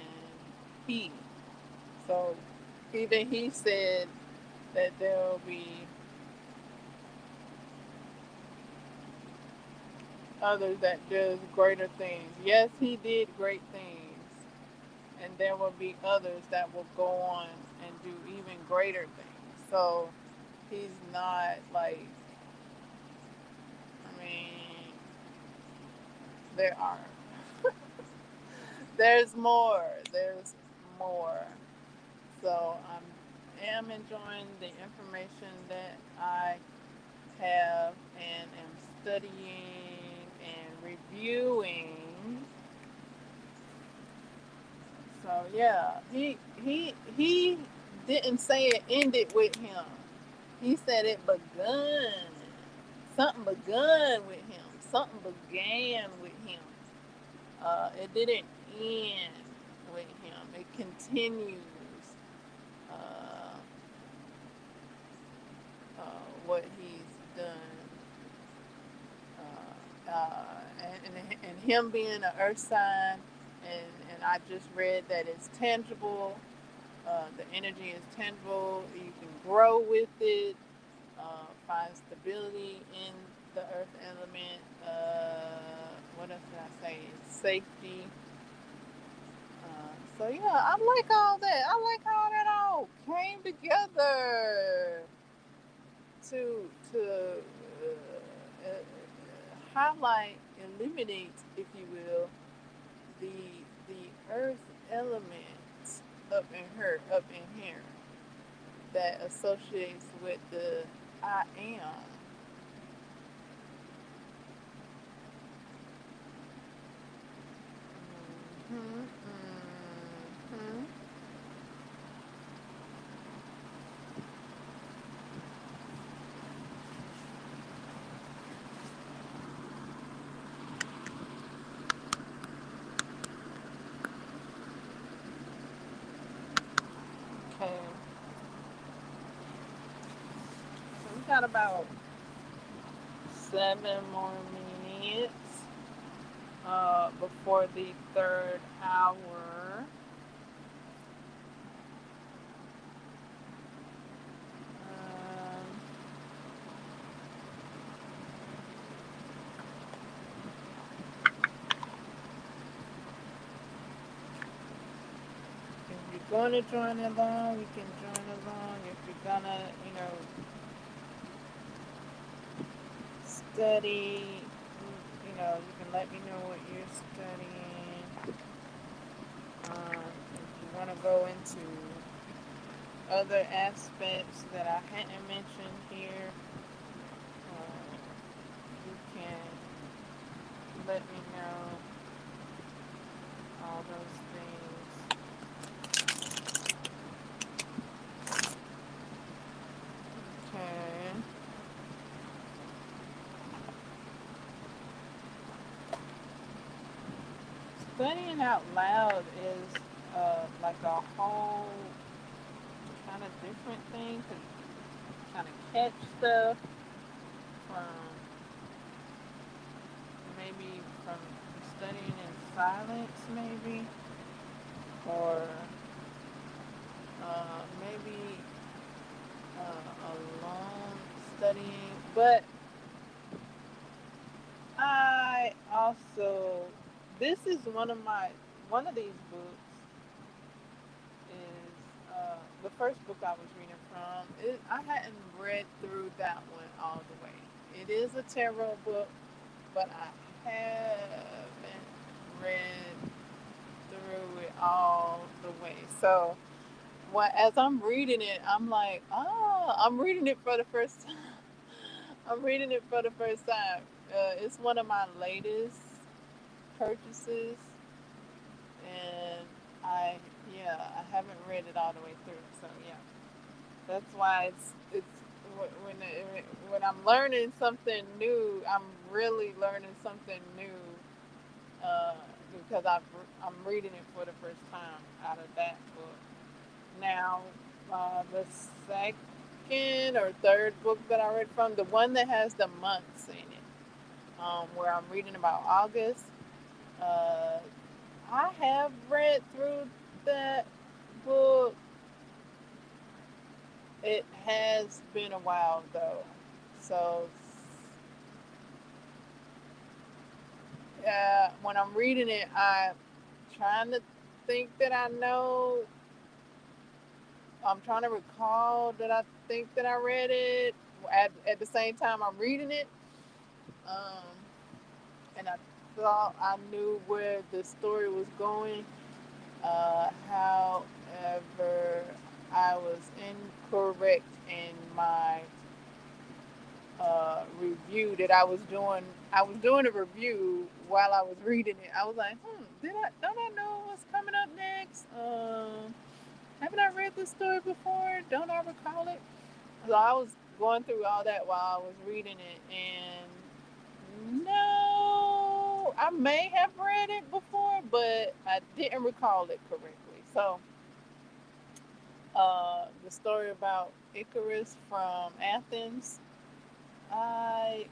he." So even he said that there will be others that does greater things. Yes, he did great things, and there will be others that will go on and do even greater things. So he's not like, I mean, there are, there's more, there's more. So I am enjoying the information that I have and am studying and reviewing. So yeah, he didn't say it ended with him. He said it begun. Something begun with him. Something began with him. It didn't end with him. It continues uh, what he's done. And him being an earth sign, and I just read that it's tangible. The energy is tangible. You can grow with it. Find stability in the earth element. What else did I say? Safety. So yeah, I like all that. I like how that all came together to highlight, illuminate, if you will, the earth element up in here that associates with the I am. Mm-hmm, mm-hmm. Okay, so we got about 7 more minutes before the third hour. Um, going to join along, you can join along. If you're gonna, study, you can let me know what you're studying. If you want to go into other aspects that I hadn't mentioned here, you can let me know all those things. Okay. Studying out loud is like a whole kind of different thing because you kind of catch stuff from maybe from studying in silence, maybe, or maybe alone studying. But I also, this is one of these books is the first book I was reading from. I hadn't read through that one all the way. It is a tarot book, but I haven't read through it all the way. So, as I'm reading it, I'm like, oh, I'm reading it for the first time. I'm reading it for the first time. It's one of my latest purchases, and I I haven't read it all the way through. So yeah, that's why it's when I'm learning something new, I'm really learning something new uh, because I'm reading it for the first time out of that book. Now, the second or third book that I read from, the one that has the months in it, where I'm reading about August, uh, I have read through that book. It has been a while though. So, when I'm reading it, I'm trying to think that I know. I'm trying to recall that I think that I read it at the same time I'm reading it. Um, and I thought I knew where the story was going. However, I was incorrect in my review that I was doing. I was doing a review while I was reading it. I was like, did I don't I know what's coming up next? Haven't I read this story before? Don't I recall it? So I was going through all that while I was reading it, and no, I may have read it before, but I didn't recall it correctly. So, the story about Icarus from Athens, I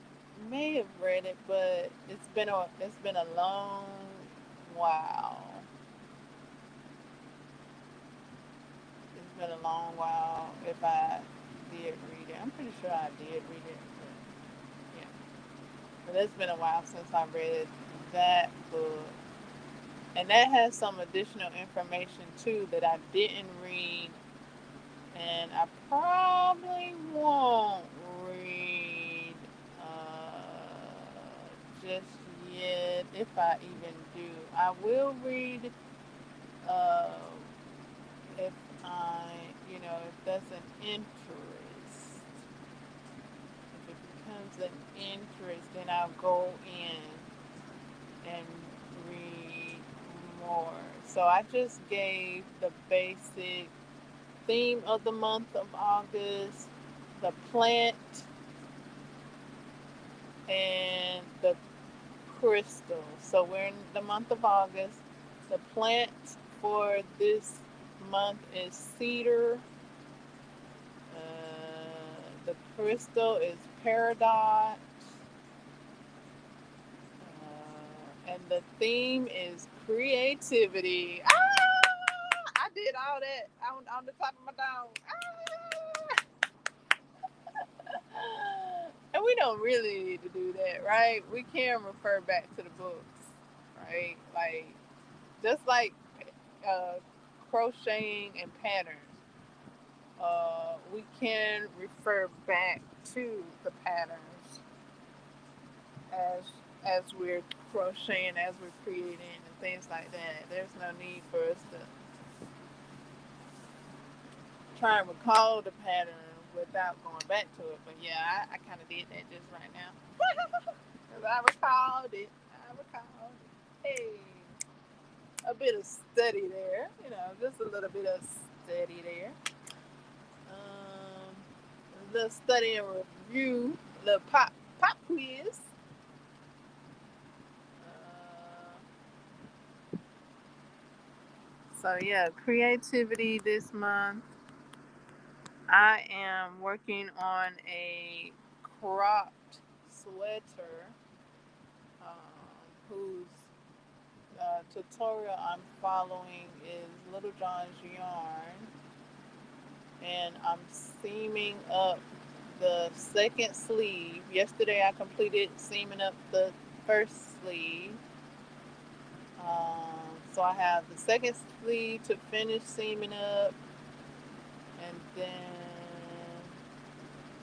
may have read it, but it's been a long while. It's been a long while. If I did read it, I'm pretty sure I did read it. But yeah, but it's been a while since I read that book, and that has some additional information too that I didn't read, and I probably won't read just yet if I even do. I will read uh, if I, if that's an interest. If it becomes an interest, then I'll go in and read more. So I just gave the basic theme of the month of August, the plant, and the crystal. So we're in the month of August. The plant for this month is cedar. The crystal is peridot. And the theme is creativity. I did all that on the top of my dome. And we don't really need to do that, right? We can refer back to the books, right? Like, just like uh, crocheting and patterns, we can refer back to the patterns as we're crocheting, as we're creating, and things like that. There's no need for us to try and recall the pattern without going back to it. But yeah, I kind of did that just right now. Because I recalled it. I recalled it. Hey, a bit of study there. Just a little bit of study there. Um, a little study and review. A little pop quiz. Uh, so yeah, creativity this month. I am working on a cropped sweater, whose tutorial I'm following is Little John's Yarn, and I'm seaming up the second sleeve. Yesterday I completed seaming up the first sleeve. So I have the second sleeve to finish seaming up, and then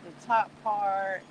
the top part.